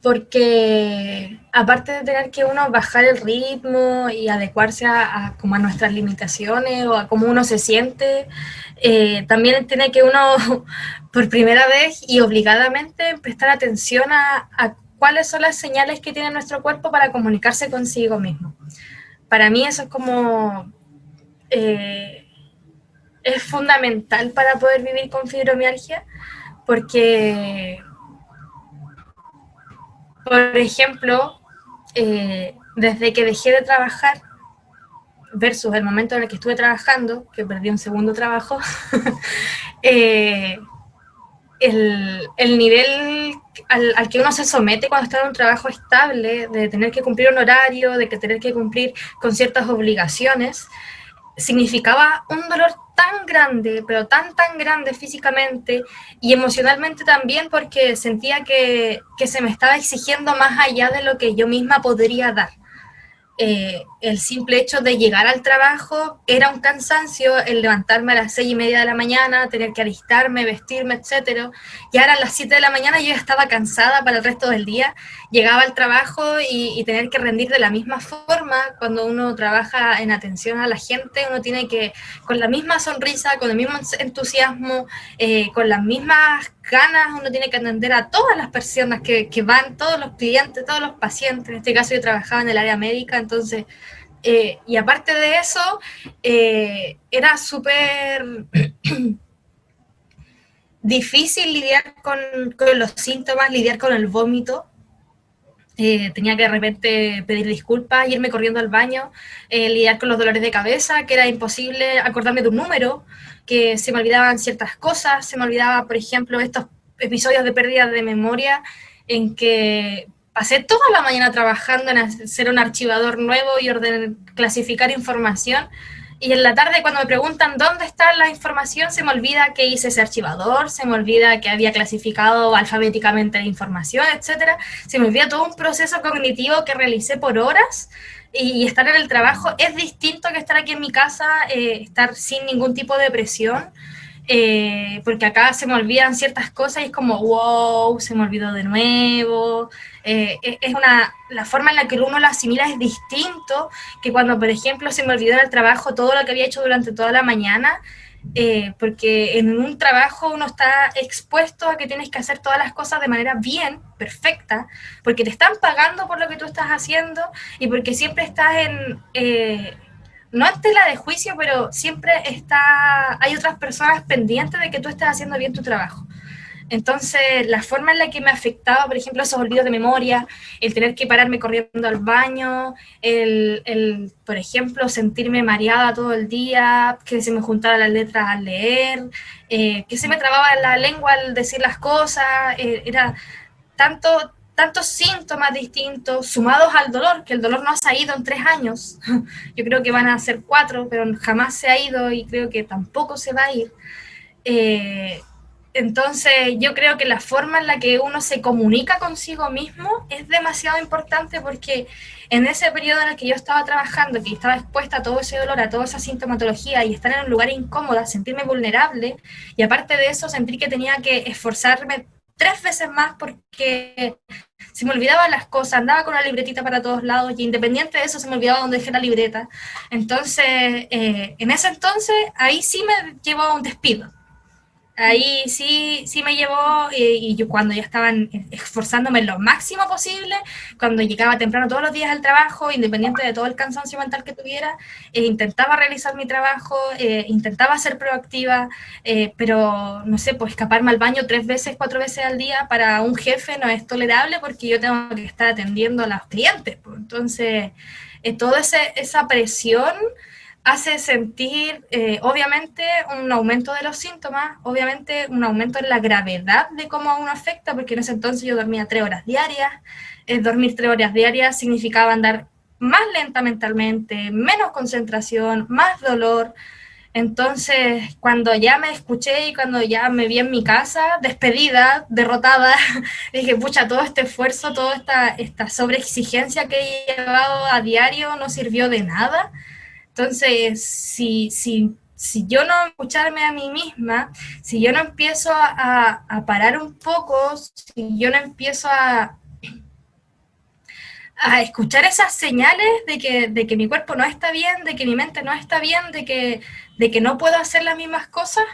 porque aparte de tener que uno bajar el ritmo y adecuarse como a nuestras limitaciones o a cómo uno se siente, también tiene que uno por primera vez y obligadamente prestar atención a cuáles son las señales que tiene nuestro cuerpo para comunicarse consigo mismo. Para mí eso es como eh, es fundamental para poder vivir con fibromialgia, porque por ejemplo, desde que dejé de trabajar versus el momento en el que estuve trabajando, que perdí un segundo trabajo, eh, el nivel al que uno se somete cuando está en un trabajo estable, de tener que cumplir un horario, de que tener que cumplir con ciertas obligaciones, significaba un dolor tan grande, pero tan grande físicamente y emocionalmente también, porque sentía que se me estaba exigiendo más allá de lo que yo misma podría dar. El simple hecho de llegar al trabajo era un cansancio, el levantarme a las 6:30 de la mañana, tener que alistarme, vestirme, etcétera. Ya eran las 7 de la mañana y yo ya estaba cansada para el resto del día. Llegaba al trabajo y tener que rendir de la misma forma. Cuando uno trabaja en atención a la gente, uno tiene que, con la misma sonrisa, con el mismo entusiasmo, con las mismas ganas, uno tiene que atender a todas las personas que van, todos los clientes, todos los pacientes. En este caso yo trabajaba en el área médica, entonces, y aparte de eso, era súper difícil lidiar con los síntomas, lidiar con el vómito. Tenía que de repente pedir disculpas, irme corriendo al baño, lidiar con los dolores de cabeza, que era imposible acordarme de un número, que se me olvidaban ciertas cosas, se me olvidaba, por ejemplo, estos episodios de pérdida de memoria en que pasé toda la mañana trabajando en hacer un archivador nuevo y clasificar información, y en la tarde cuando me preguntan dónde está la información, se me olvida que hice ese archivador, se me olvida que había clasificado alfabéticamente la información, etcétera. Se me olvida todo un proceso cognitivo que realicé por horas, y estar en el trabajo es distinto que estar aquí en mi casa, estar sin ningún tipo de presión, porque acá se me olvidan ciertas cosas y es como, wow, se me olvidó de nuevo. La forma en la que uno lo asimila es distinto que cuando, por ejemplo, se me olvidó en el trabajo todo lo que había hecho durante toda la mañana, porque en un trabajo uno está expuesto a que tienes que hacer todas las cosas de manera bien, perfecta, porque te están pagando por lo que tú estás haciendo y porque siempre estás no en tela de juicio, pero siempre hay otras personas pendientes de que tú estés haciendo bien tu trabajo. Entonces, la forma en la que me afectaba, por ejemplo, esos olvidos de memoria, el tener que pararme corriendo al baño, por ejemplo, sentirme mareada todo el día, que se me juntaran las letras al leer, que se me trababa la lengua al decir las cosas, era tantos síntomas distintos, sumados al dolor, que el dolor no se ha ido en 3 años. Yo creo que van a ser 4, pero jamás se ha ido y creo que tampoco se va a ir. Entonces, yo creo que la forma en la que uno se comunica consigo mismo es demasiado importante, porque en ese periodo en el que yo estaba trabajando, que estaba expuesta a todo ese dolor, a toda esa sintomatología y estar en un lugar incómodo, sentirme vulnerable, y aparte de eso, sentir que tenía que esforzarme 3 veces más porque se me olvidaban las cosas, andaba con una libretita para todos lados y independiente de eso se me olvidaba dónde dejé la libreta. Entonces, en ese entonces, ahí sí me llevó a un despido. Ahí sí me llevó, y yo cuando ya estaban esforzándome lo máximo posible, cuando llegaba temprano todos los días al trabajo, independiente de todo el cansancio mental que tuviera, intentaba realizar mi trabajo, intentaba ser proactiva, pero no sé, pues escaparme al baño 3 veces, 4 veces al día para un jefe no es tolerable, porque yo tengo que estar atendiendo a los clientes, pues. Entonces, toda esa presión hace sentir, obviamente, un aumento de los síntomas, obviamente un aumento en la gravedad de cómo a uno afecta, porque en ese entonces yo dormía 3 horas diarias. Dormir 3 horas diarias significaba andar más lenta mentalmente, menos concentración, más dolor. Entonces, cuando ya me escuché y cuando ya me vi en mi casa, despedida, derrotada, dije, pucha, todo este esfuerzo, toda esta sobreexigencia que he llevado a diario no sirvió de nada. Entonces, si yo no escucharme a mí misma, si yo no empiezo a parar un poco, si yo no empiezo a escuchar esas señales de que mi cuerpo no está bien, de que mi mente no está bien, de que no puedo hacer las mismas cosas,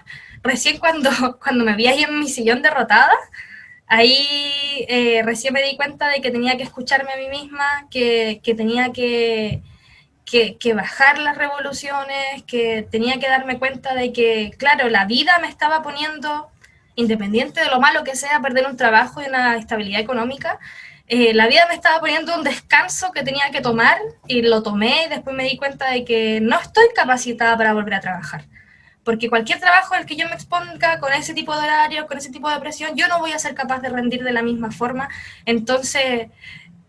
recién cuando me vi ahí en mi sillón derrotada, ahí recién me di cuenta de que tenía que escucharme a mí misma, que tenía que bajar las revoluciones, que tenía que darme cuenta de que, claro, la vida me estaba poniendo, independiente de lo malo que sea perder un trabajo y una estabilidad económica, la vida me estaba poniendo un descanso que tenía que tomar y lo tomé y después me di cuenta de que no estoy capacitada para volver a trabajar. Porque cualquier trabajo al que yo me exponga con ese tipo de horario, con ese tipo de presión, yo no voy a ser capaz de rendir de la misma forma. Entonces,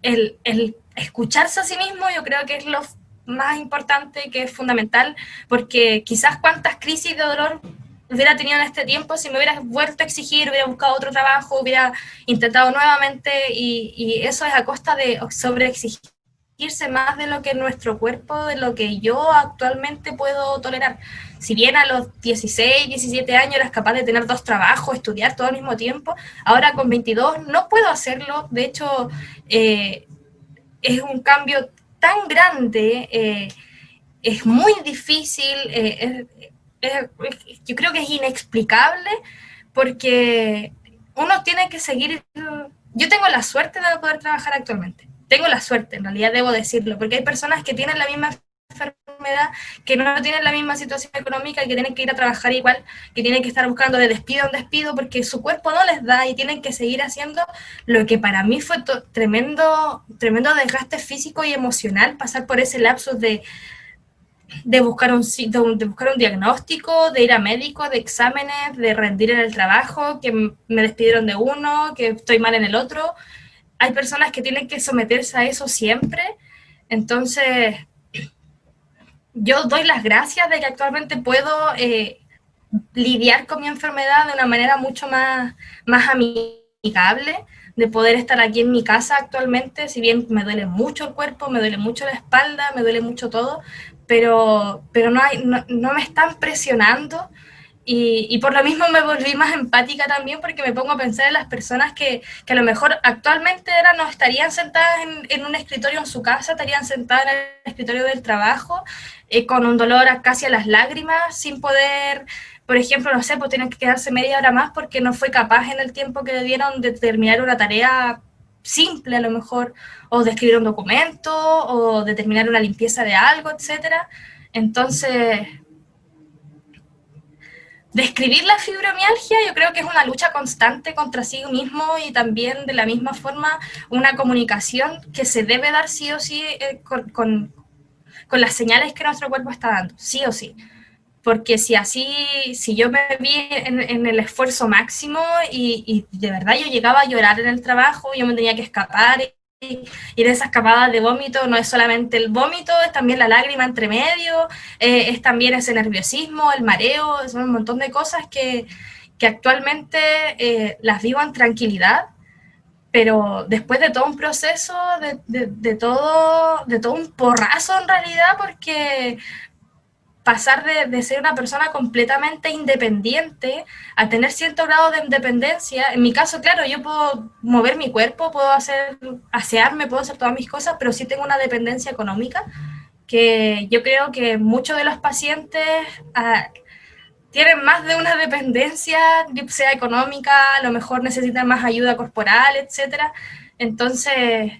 el escucharse a sí mismo yo creo que es lo más importante, que es fundamental, porque quizás cuántas crisis de dolor hubiera tenido en este tiempo si me hubiera vuelto a exigir, hubiera buscado otro trabajo, hubiera intentado nuevamente, y eso es a costa de sobreexigirse más de lo que nuestro cuerpo, de lo que yo actualmente puedo tolerar. Si bien a los 16, 17 años eras capaz de tener 2 trabajos, estudiar todo al mismo tiempo, ahora con 22 no puedo hacerlo. De hecho, es un cambio tan grande, es muy difícil, yo creo que es inexplicable, porque uno tiene que seguir. Yo tengo la suerte de poder trabajar actualmente. Tengo la suerte, en realidad debo decirlo, porque hay personas que tienen la misma enfermedad, que no tienen la misma situación económica y que tienen que ir a trabajar igual, que tienen que estar buscando de despido en despido porque su cuerpo no les da y tienen que seguir haciendo lo que para mí fue tremendo desgaste físico y emocional, pasar por ese lapsus de buscar de buscar un diagnóstico, de ir a médico, de exámenes, de rendir en el trabajo, que me despidieron de uno, que estoy mal en el otro. Hay personas que tienen que someterse a eso siempre. Entonces, yo doy las gracias de que actualmente puedo lidiar con mi enfermedad de una manera mucho más amigable, de poder estar aquí en mi casa actualmente, si bien me duele mucho el cuerpo, me duele mucho la espalda, me duele mucho todo, pero no me están presionando, y por lo mismo me volví más empática también, porque me pongo a pensar en las personas que a lo mejor actualmente no estarían sentadas en un escritorio en su casa, estarían sentadas en el escritorio del trabajo, con un dolor casi a las lágrimas, sin poder, por ejemplo, no sé, pues tienen que quedarse media hora más porque no fue capaz en el tiempo que le dieron de terminar una tarea simple a lo mejor, o de escribir un documento, o de terminar una limpieza de algo, etcétera. Entonces, describir la fibromialgia yo creo que es una lucha constante contra sí mismo, y también de la misma forma una comunicación que se debe dar sí o sí con las señales que nuestro cuerpo está dando, sí o sí. Porque si yo me vi en el esfuerzo máximo y de verdad yo llegaba a llorar en el trabajo, yo me tenía que escapar, y de esa escapada de vómito no es solamente el vómito, es también la lágrima entre medio, es también ese nerviosismo, el mareo, son un montón de cosas que actualmente las vivo en tranquilidad, pero después de todo un proceso, de todo un porrazo en realidad, porque pasar de ser una persona completamente independiente a tener cierto grado de independencia. En mi caso, claro, yo puedo mover mi cuerpo, puedo asearme, puedo hacer todas mis cosas, pero sí tengo una dependencia económica, que yo creo que muchos de los pacientes tienen más de una dependencia, sea económica, a lo mejor necesitan más ayuda corporal, etcétera. Entonces,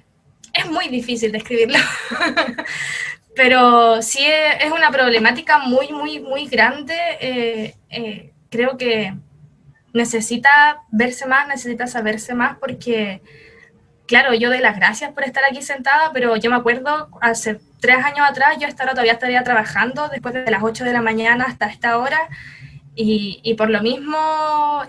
es muy difícil describirlo. Pero sí es una problemática muy grande. Creo que necesita verse más, necesita saberse más, porque, claro, yo doy las gracias por estar aquí sentada, pero yo me acuerdo hace 3 años atrás yo todavía estaría trabajando después de las 8 de la mañana hasta esta hora, y por lo mismo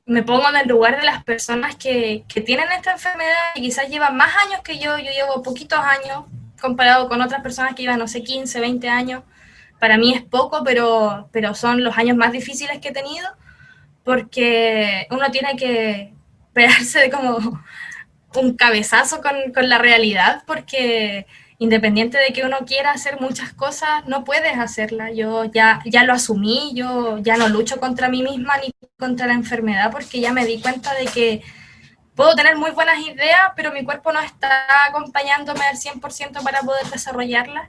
me pongo en el lugar de las personas que tienen esta enfermedad y quizás llevan más años que yo llevo poquitos años comparado con otras personas que llevan, no sé, 15, 20 años. Para mí es poco, pero son los años más difíciles que he tenido, porque uno tiene que pegarse de como un cabezazo con la realidad, porque independiente de que uno quiera hacer muchas cosas, no puedes hacerlas. Yo ya lo asumí, yo ya no lucho contra mí misma ni contra la enfermedad, porque ya me di cuenta de que puedo tener muy buenas ideas, pero mi cuerpo no está acompañándome al 100% para poder desarrollarlas.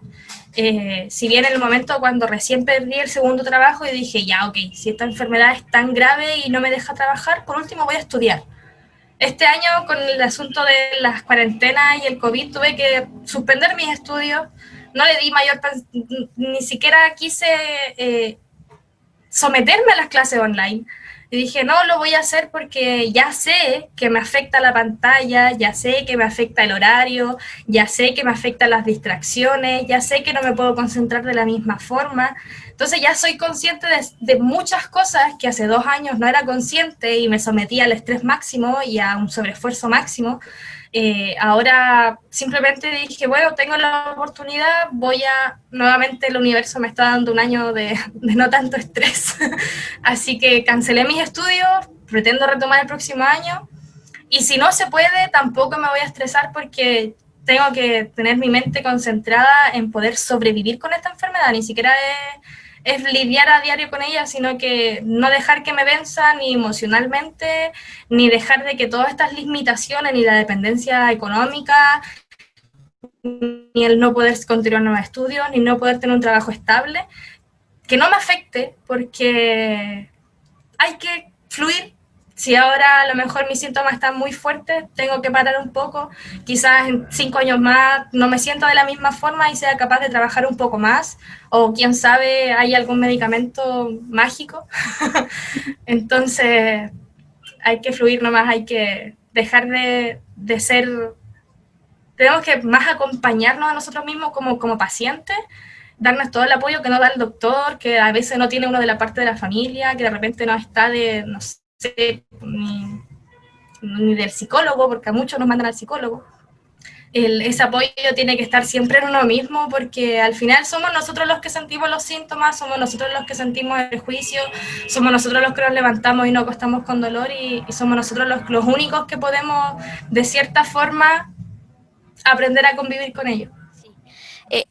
Si bien en el momento cuando recién perdí el segundo trabajo y dije, ya, ok, si esta enfermedad es tan grave y no me deja trabajar, por último voy a estudiar. Este año, con el asunto de las cuarentenas y el COVID, tuve que suspender mis estudios. No le di ni siquiera quise someterme a las clases online. Y dije, no, lo voy a hacer porque ya sé que me afecta la pantalla, ya sé que me afecta el horario, ya sé que me afectan las distracciones, ya sé que no me puedo concentrar de la misma forma. Entonces ya soy consciente de muchas cosas que hace 2 años no era consciente y me sometía al estrés máximo y a un sobreesfuerzo máximo. Ahora simplemente dije, bueno, tengo la oportunidad, nuevamente el universo me está dando un año de no tanto estrés, así que cancelé mis estudios, pretendo retomar el próximo año, y si no se puede, tampoco me voy a estresar porque tengo que tener mi mente concentrada en poder sobrevivir con esta enfermedad, ni siquiera es lidiar a diario con ella, sino que no dejar que me venza ni emocionalmente, ni dejar de que todas estas limitaciones, ni la dependencia económica, ni el no poder continuar nuevos estudios, ni no poder tener un trabajo estable, que no me afecte, porque hay que fluir. Si ahora a lo mejor mis síntomas están muy fuertes, tengo que parar un poco, quizás en 5 años más no me sienta de la misma forma y sea capaz de trabajar un poco más, o quién sabe, hay algún medicamento mágico. Entonces hay que fluir nomás, hay que dejar de ser, tenemos que más acompañarnos a nosotros mismos como pacientes, darnos todo el apoyo que nos da el doctor, que a veces no tiene uno de la parte de la familia, que de repente no está no sé, ni del psicólogo, porque a muchos nos mandan al psicólogo. Ese apoyo tiene que estar siempre en uno mismo, porque al final somos nosotros los que sentimos los síntomas, somos nosotros los que sentimos el juicio, somos nosotros los que nos levantamos y nos acostamos con dolor, y somos nosotros los únicos que podemos, de cierta forma, aprender a convivir con ello.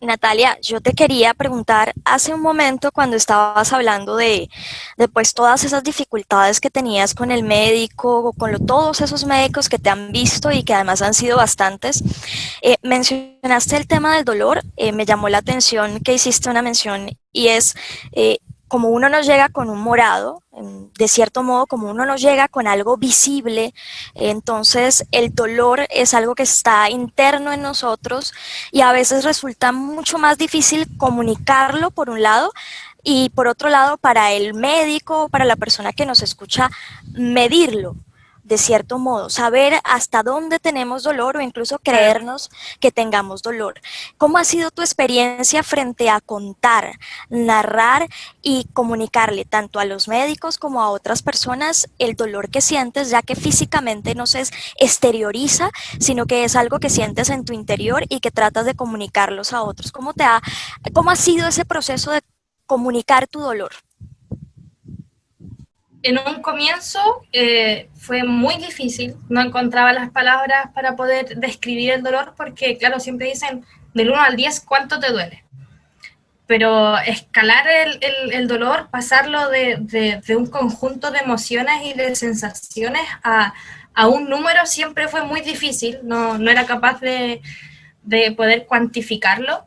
Natalia, yo te quería preguntar, hace un momento cuando estabas hablando de pues todas esas dificultades que tenías con el médico, todos esos médicos que te han visto y que además han sido bastantes, mencionaste el tema del dolor, me llamó la atención que hiciste una mención y es como uno nos llega con un morado, de cierto modo, como uno nos llega con algo visible, entonces el dolor es algo que está interno en nosotros y a veces resulta mucho más difícil comunicarlo por un lado y por otro lado para el médico, para la persona que nos escucha, medirlo. De cierto modo, saber hasta dónde tenemos dolor o incluso creernos que tengamos dolor. ¿Cómo ha sido tu experiencia frente a contar, narrar y comunicarle tanto a los médicos como a otras personas el dolor que sientes, ya que físicamente no se exterioriza, sino que es algo que sientes en tu interior y que tratas de comunicarlos a otros? ¿Cómo ha sido ese proceso de comunicar tu dolor? En un comienzo fue muy difícil, no encontraba las palabras para poder describir el dolor porque, claro, siempre dicen del 1 al 10 cuánto te duele. Pero escalar el dolor, pasarlo de un conjunto de emociones y de sensaciones a un número siempre fue muy difícil, no era capaz de poder cuantificarlo,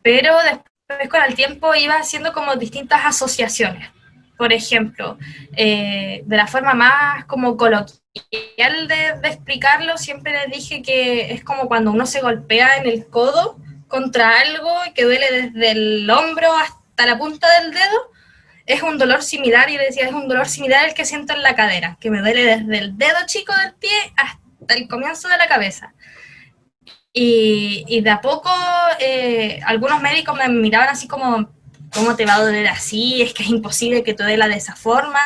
pero después con el tiempo iba haciendo como distintas asociaciones. Por ejemplo, de la forma más como coloquial de explicarlo, siempre les dije que es como cuando uno se golpea en el codo contra algo que duele desde el hombro hasta la punta del dedo. Es un dolor similar, y le decía, es un dolor similar al que siento en la cadera, que me duele desde el dedo chico del pie hasta el comienzo de la cabeza. Y de a poco algunos médicos me miraban así como, ¿cómo te va a doler así? Es que es imposible que te duela de esa forma,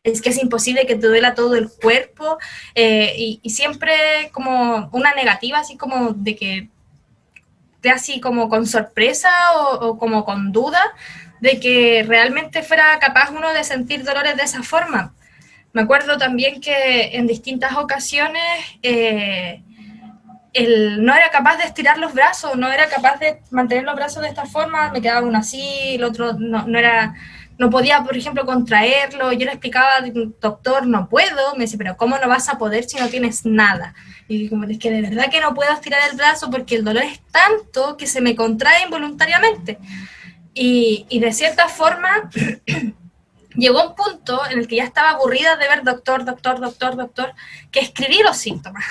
es que es imposible que te duela todo el cuerpo, y siempre como una negativa, así como de que te así como con sorpresa o como con duda de que realmente fuera capaz uno de sentir dolores de esa forma. Me acuerdo también que en distintas ocasiones no era capaz de estirar los brazos, no era capaz de mantener los brazos de esta forma, me quedaba uno así, el otro no podía, por ejemplo, contraerlo. Yo le explicaba, doctor, no puedo. Me dice, pero ¿cómo no vas a poder si no tienes nada? Y como, es que de verdad que no puedo estirar el brazo porque el dolor es tanto que se me contrae involuntariamente. Y de cierta forma llegó un punto en el que ya estaba aburrida de ver doctor, doctor, doctor, doctor, que escribí los síntomas.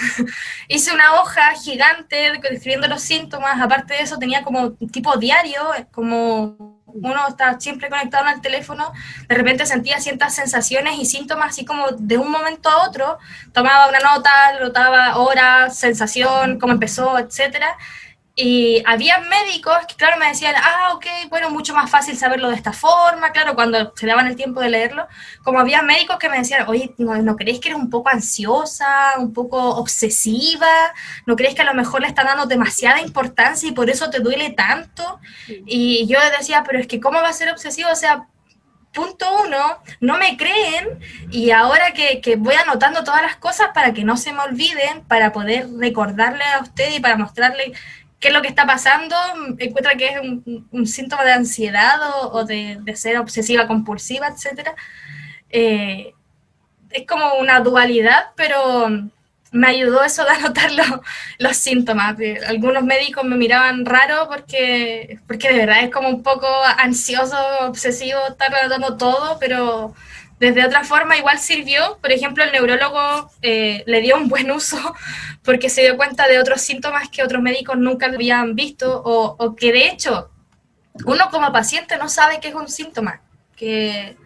Hice una hoja gigante escribiendo los síntomas. Aparte de eso tenía como tipo diario, como uno está siempre conectado al teléfono, de repente sentía ciertas sensaciones y síntomas así como de un momento a otro, tomaba una nota, notaba hora, sensación, cómo empezó, etcétera. Y había médicos que, claro, me decían, ok, bueno, mucho más fácil saberlo de esta forma, claro, cuando se daban el tiempo de leerlo. Como había médicos que me decían, oye, ¿no crees que eres un poco ansiosa, un poco obsesiva? ¿No crees que a lo mejor le están dando demasiada importancia y por eso te duele tanto? Y yo decía, pero es que ¿cómo va a ser obsesivo? O sea, punto uno, no me creen, y ahora que voy anotando todas las cosas para que no se me olviden, para poder recordarle a usted y para mostrarle qué es lo que está pasando, encuentra que es un síntoma de ansiedad o de ser obsesiva compulsiva, etcétera. Es como una dualidad, pero me ayudó eso de anotar los síntomas. Algunos médicos me miraban raro porque de verdad es como un poco ansioso, obsesivo estar anotando todo, pero desde otra forma igual sirvió. Por ejemplo, el neurólogo le dio un buen uso porque se dio cuenta de otros síntomas que otros médicos nunca habían visto, o que de hecho uno como paciente no sabe qué es un síntoma, que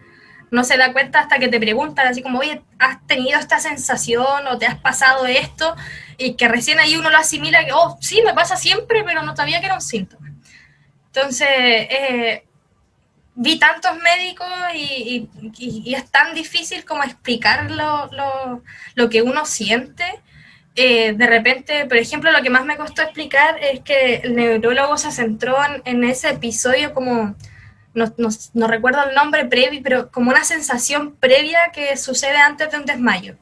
no se da cuenta hasta que te preguntan así como, oye, ¿has tenido esta sensación o te has pasado esto? Y que recién ahí uno lo asimila que, oh, sí, me pasa siempre, pero no sabía que era un síntoma. Entonces, vi tantos médicos y es tan difícil como explicar lo que uno siente. De repente, por ejemplo, lo que más me costó explicar es que el neurólogo se centró en ese episodio como, no recuerdo el nombre previo, pero como una sensación previa que sucede antes de un desmayo.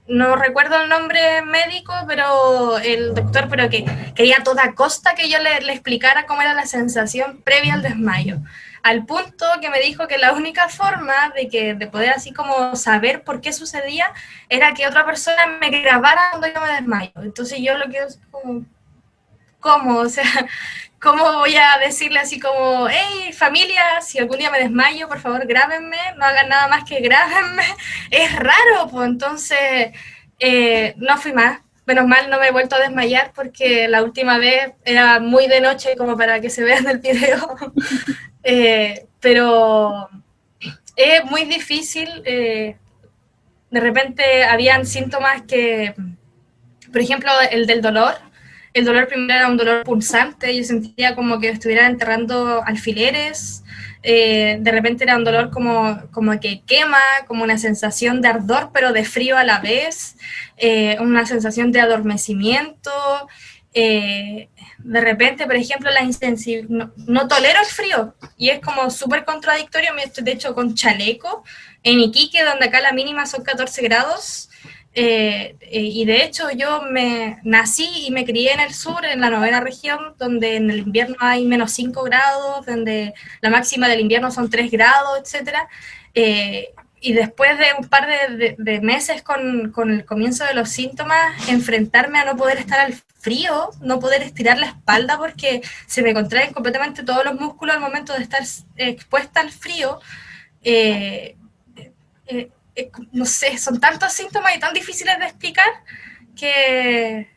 No recuerdo el nombre médico, pero el doctor, pero que quería a toda costa que yo le explicara cómo era la sensación previa al desmayo. Al punto que me dijo que la única forma de poder así como saber por qué sucedía era que otra persona me grabara cuando yo me desmayo. Entonces yo lo que es como, ¿cómo? O sea, ¿cómo voy a decirle así como, hey, familia, si algún día me desmayo, por favor, grábenme, no hagan nada más que grábenme? Es raro, pues entonces no fui más. Menos mal no me he vuelto a desmayar porque la última vez era muy de noche como para que se vea en el video. Pero es muy difícil. De repente habían síntomas que, por ejemplo, el del dolor. El dolor primero era un dolor pulsante, yo sentía como que estuviera enterrando alfileres. De repente era un dolor como que quema, como una sensación de ardor, pero de frío a la vez, una sensación de adormecimiento. De repente, por ejemplo, no tolero el frío, y es como súper contradictorio. Me estoy, de hecho, con chaleco en Iquique, donde acá la mínima son 14 grados. Y de hecho yo nací y me crié en el sur, en la 9ª región, donde en el invierno hay menos 5 grados, donde la máxima del invierno son 3 grados, etc. Y después de un par de meses con el comienzo de los síntomas, enfrentarme a no poder estar al frío, no poder estirar la espalda porque se me contraen completamente todos los músculos al momento de estar expuesta al frío. No sé, son tantos síntomas y tan difíciles de explicar que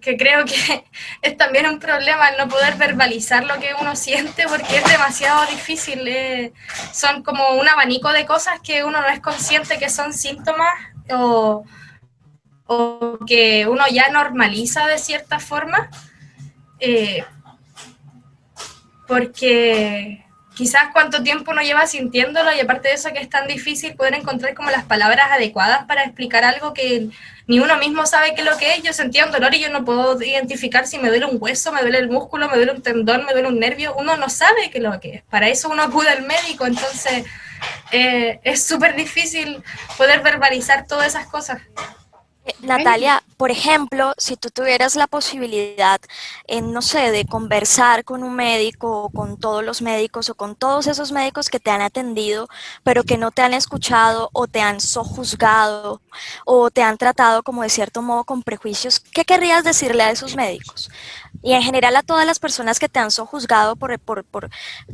creo que es también un problema el no poder verbalizar lo que uno siente porque es demasiado difícil. Son como un abanico de cosas que uno no es consciente que son síntomas, o, o que uno ya normaliza de cierta forma, porque quizás cuánto tiempo uno lleva sintiéndolo, y aparte de eso que es tan difícil poder encontrar como las palabras adecuadas para explicar algo que ni uno mismo sabe qué es lo que es. Yo sentía un dolor y yo no puedo identificar si me duele un hueso, me duele el músculo, me duele un tendón, me duele un nervio. Uno no sabe qué es lo que es. Para eso uno acude al médico, entonces es súper difícil poder verbalizar todas esas cosas. Natalia, por ejemplo, si tú tuvieras la posibilidad, no sé, de conversar con un médico o con todos los médicos o con todos esos médicos que te han atendido, pero que no te han escuchado o te han sojuzgado o te han tratado como de cierto modo con prejuicios, ¿qué querrías decirle a esos médicos? Y en general a todas las personas que te han sojuzgado por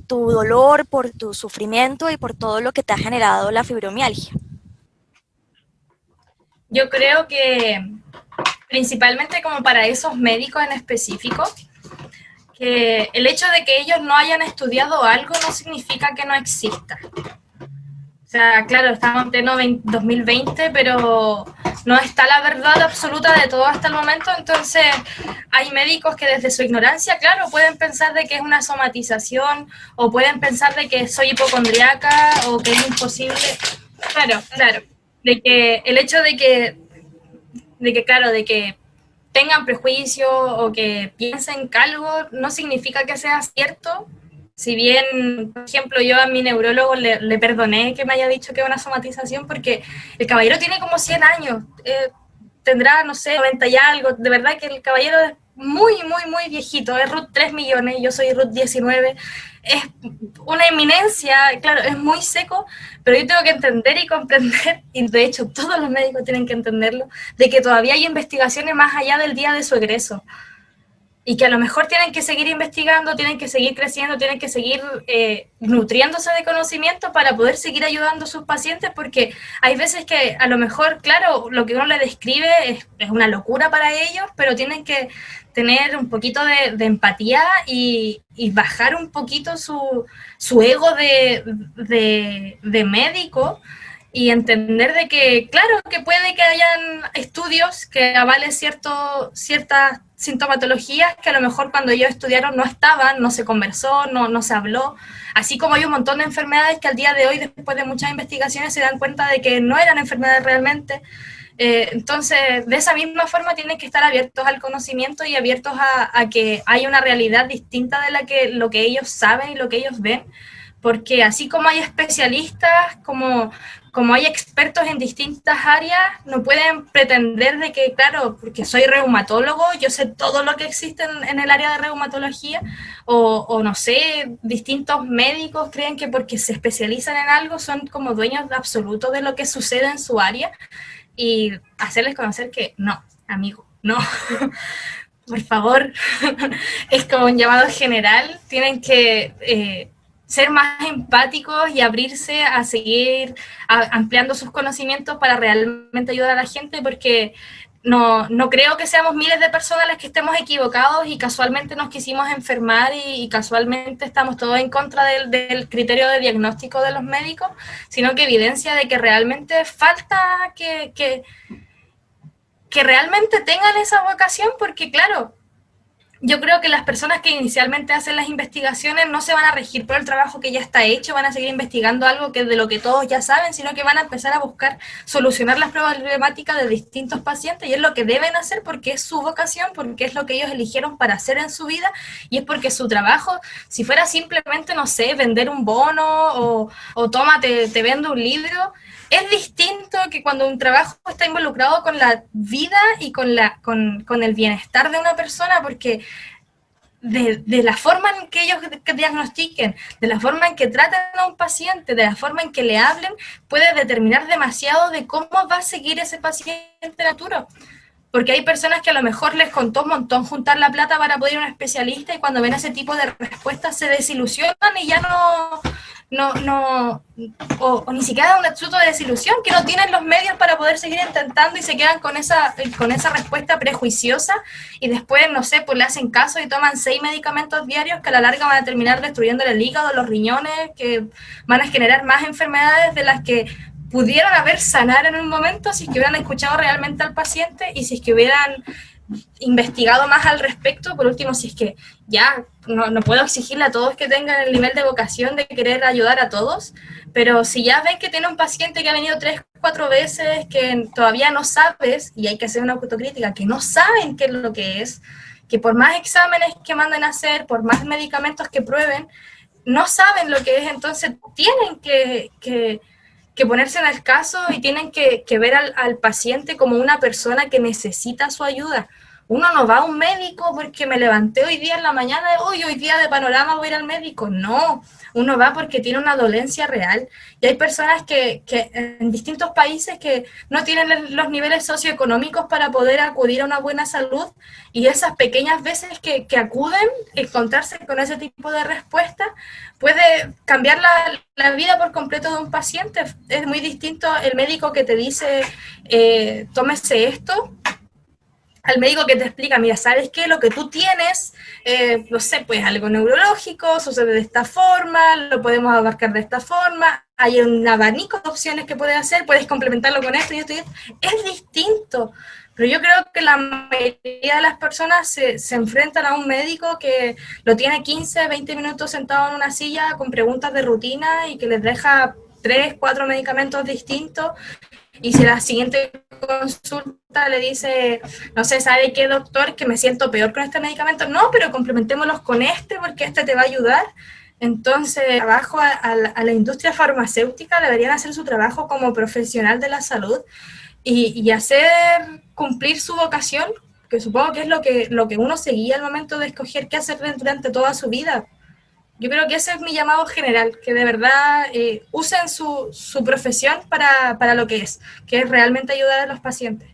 tu dolor, por tu sufrimiento y por todo lo que te ha generado la fibromialgia. Yo creo que principalmente como para esos médicos en específico, que el hecho de que ellos no hayan estudiado algo no significa que no exista. O sea, claro, estamos en pleno 2020, pero no está la verdad absoluta de todo hasta el momento. Entonces hay médicos que desde su ignorancia, claro, pueden pensar de que es una somatización, o pueden pensar de que soy hipocondriaca, o que es imposible. Claro, claro. De que el hecho de que claro, de que tengan prejuicio o que piensen que algo no significa que sea cierto. Si bien, por ejemplo, yo a mi neurólogo le perdoné que me haya dicho que es una somatización, porque el caballero tiene como 100 años, tendrá, no sé, 90 y algo. De verdad que el caballero es muy, muy, muy viejito, es RUT 3 millones, yo soy RUT 19, es una eminencia, claro, es muy seco, pero yo tengo que entender y comprender, y de hecho todos los médicos tienen que entenderlo, de que todavía hay investigaciones más allá del día de su egreso, y que a lo mejor tienen que seguir investigando, tienen que seguir creciendo, tienen que seguir nutriéndose de conocimiento para poder seguir ayudando a sus pacientes, porque hay veces que a lo mejor, claro, lo que uno le describe es una locura para ellos, pero tienen que tener un poquito de empatía y bajar un poquito su ego de médico, y entender de que, claro, que puede que hayan estudios que avalen ciertas sintomatologías que a lo mejor cuando ellos estudiaron no estaban, no se conversó, no se habló, así como hay un montón de enfermedades que al día de hoy, después de muchas investigaciones, se dan cuenta de que no eran enfermedades realmente. Entonces, de esa misma forma tienen que estar abiertos al conocimiento y abiertos a que hay una realidad distinta de lo que ellos saben y lo que ellos ven, porque así como hay especialistas, como hay expertos en distintas áreas, no pueden pretender de que, claro, porque soy reumatólogo, yo sé todo lo que existe en el área de reumatología, o no sé, distintos médicos creen que porque se especializan en algo son como dueños absolutos de lo que sucede en su área, y hacerles conocer que no, amigo, no. Por favor, es como un llamado general, tienen que ser más empáticos y abrirse a seguir ampliando sus conocimientos para realmente ayudar a la gente, porque no creo que seamos miles de personas las que estemos equivocados y casualmente nos quisimos enfermar y casualmente estamos todos en contra del criterio de diagnóstico de los médicos, sino que evidencia de que realmente falta que realmente tengan esa vocación, porque claro, yo creo que las personas que inicialmente hacen las investigaciones no se van a regir por el trabajo que ya está hecho, van a seguir investigando algo que de lo que todos ya saben, sino que van a empezar a buscar solucionar las problemáticas de distintos pacientes, y es lo que deben hacer porque es su vocación, porque es lo que ellos eligieron para hacer en su vida, y es porque su trabajo, si fuera simplemente, no sé, vender un bono o toma, te vendo un libro, es distinto que cuando un trabajo está involucrado con la vida y con el bienestar de una persona, porque de la forma en que ellos diagnostiquen, de la forma en que traten a un paciente, de la forma en que le hablen, puede determinar demasiado de cómo va a seguir ese paciente futuro. Porque hay personas que a lo mejor les costó un montón juntar la plata para poder ir a un especialista, y cuando ven ese tipo de respuestas se desilusionan y ya o ni siquiera da un absoluto de desilusión, que no tienen los medios para poder seguir intentando y se quedan con esa respuesta prejuiciosa, y después, no sé, pues le hacen caso y toman 6 medicamentos diarios que a la larga van a terminar destruyendo el hígado, los riñones, que van a generar más enfermedades de las que pudieran haber sanado en un momento si es que hubieran escuchado realmente al paciente y si es que hubieran investigado más al respecto. Por último, si es que ya no puedo exigirle a todos que tengan el nivel de vocación de querer ayudar a todos, pero si ya ven que tiene un paciente que ha venido 3, 4 veces, que todavía no sabes, y hay que hacer una autocrítica, que no saben qué es lo que es, que por más exámenes que manden a hacer, por más medicamentos que prueben, no saben lo que es, entonces tienen que ponerse en el caso y tienen que ver al paciente como una persona que necesita su ayuda. Uno no va a un médico porque me levanté hoy día en la mañana, hoy día de panorama voy a ir al médico. No, uno va porque tiene una dolencia real. Y hay personas que en distintos países que no tienen los niveles socioeconómicos para poder acudir a una buena salud, y esas pequeñas veces que acuden, encontrarse con ese tipo de respuesta, puede cambiar la vida por completo de un paciente. Es muy distinto el médico que te dice, tómese esto, al médico que te explica, mira, ¿sabes qué? Lo que tú tienes, no sé, pues algo neurológico, sucede de esta forma, lo podemos abarcar de esta forma, hay un abanico de opciones que puedes hacer, puedes complementarlo con esto y esto y esto. Es distinto, pero yo creo que la mayoría de las personas se enfrentan a un médico que lo tiene 15, 20 minutos sentado en una silla con preguntas de rutina y que les deja 3, 4 medicamentos distintos. Y si la siguiente consulta le dice, no sé, ¿sabe qué, doctor? Que me siento peor con este medicamento. No, pero complementémoslos con este porque este te va a ayudar. Entonces, abajo a la industria farmacéutica deberían hacer su trabajo como profesional de la salud y hacer cumplir su vocación, que supongo que es lo que uno seguía al momento de escoger qué hacer durante toda su vida. Yo creo que ese es mi llamado general, que de verdad usen su profesión para lo que es realmente ayudar a los pacientes.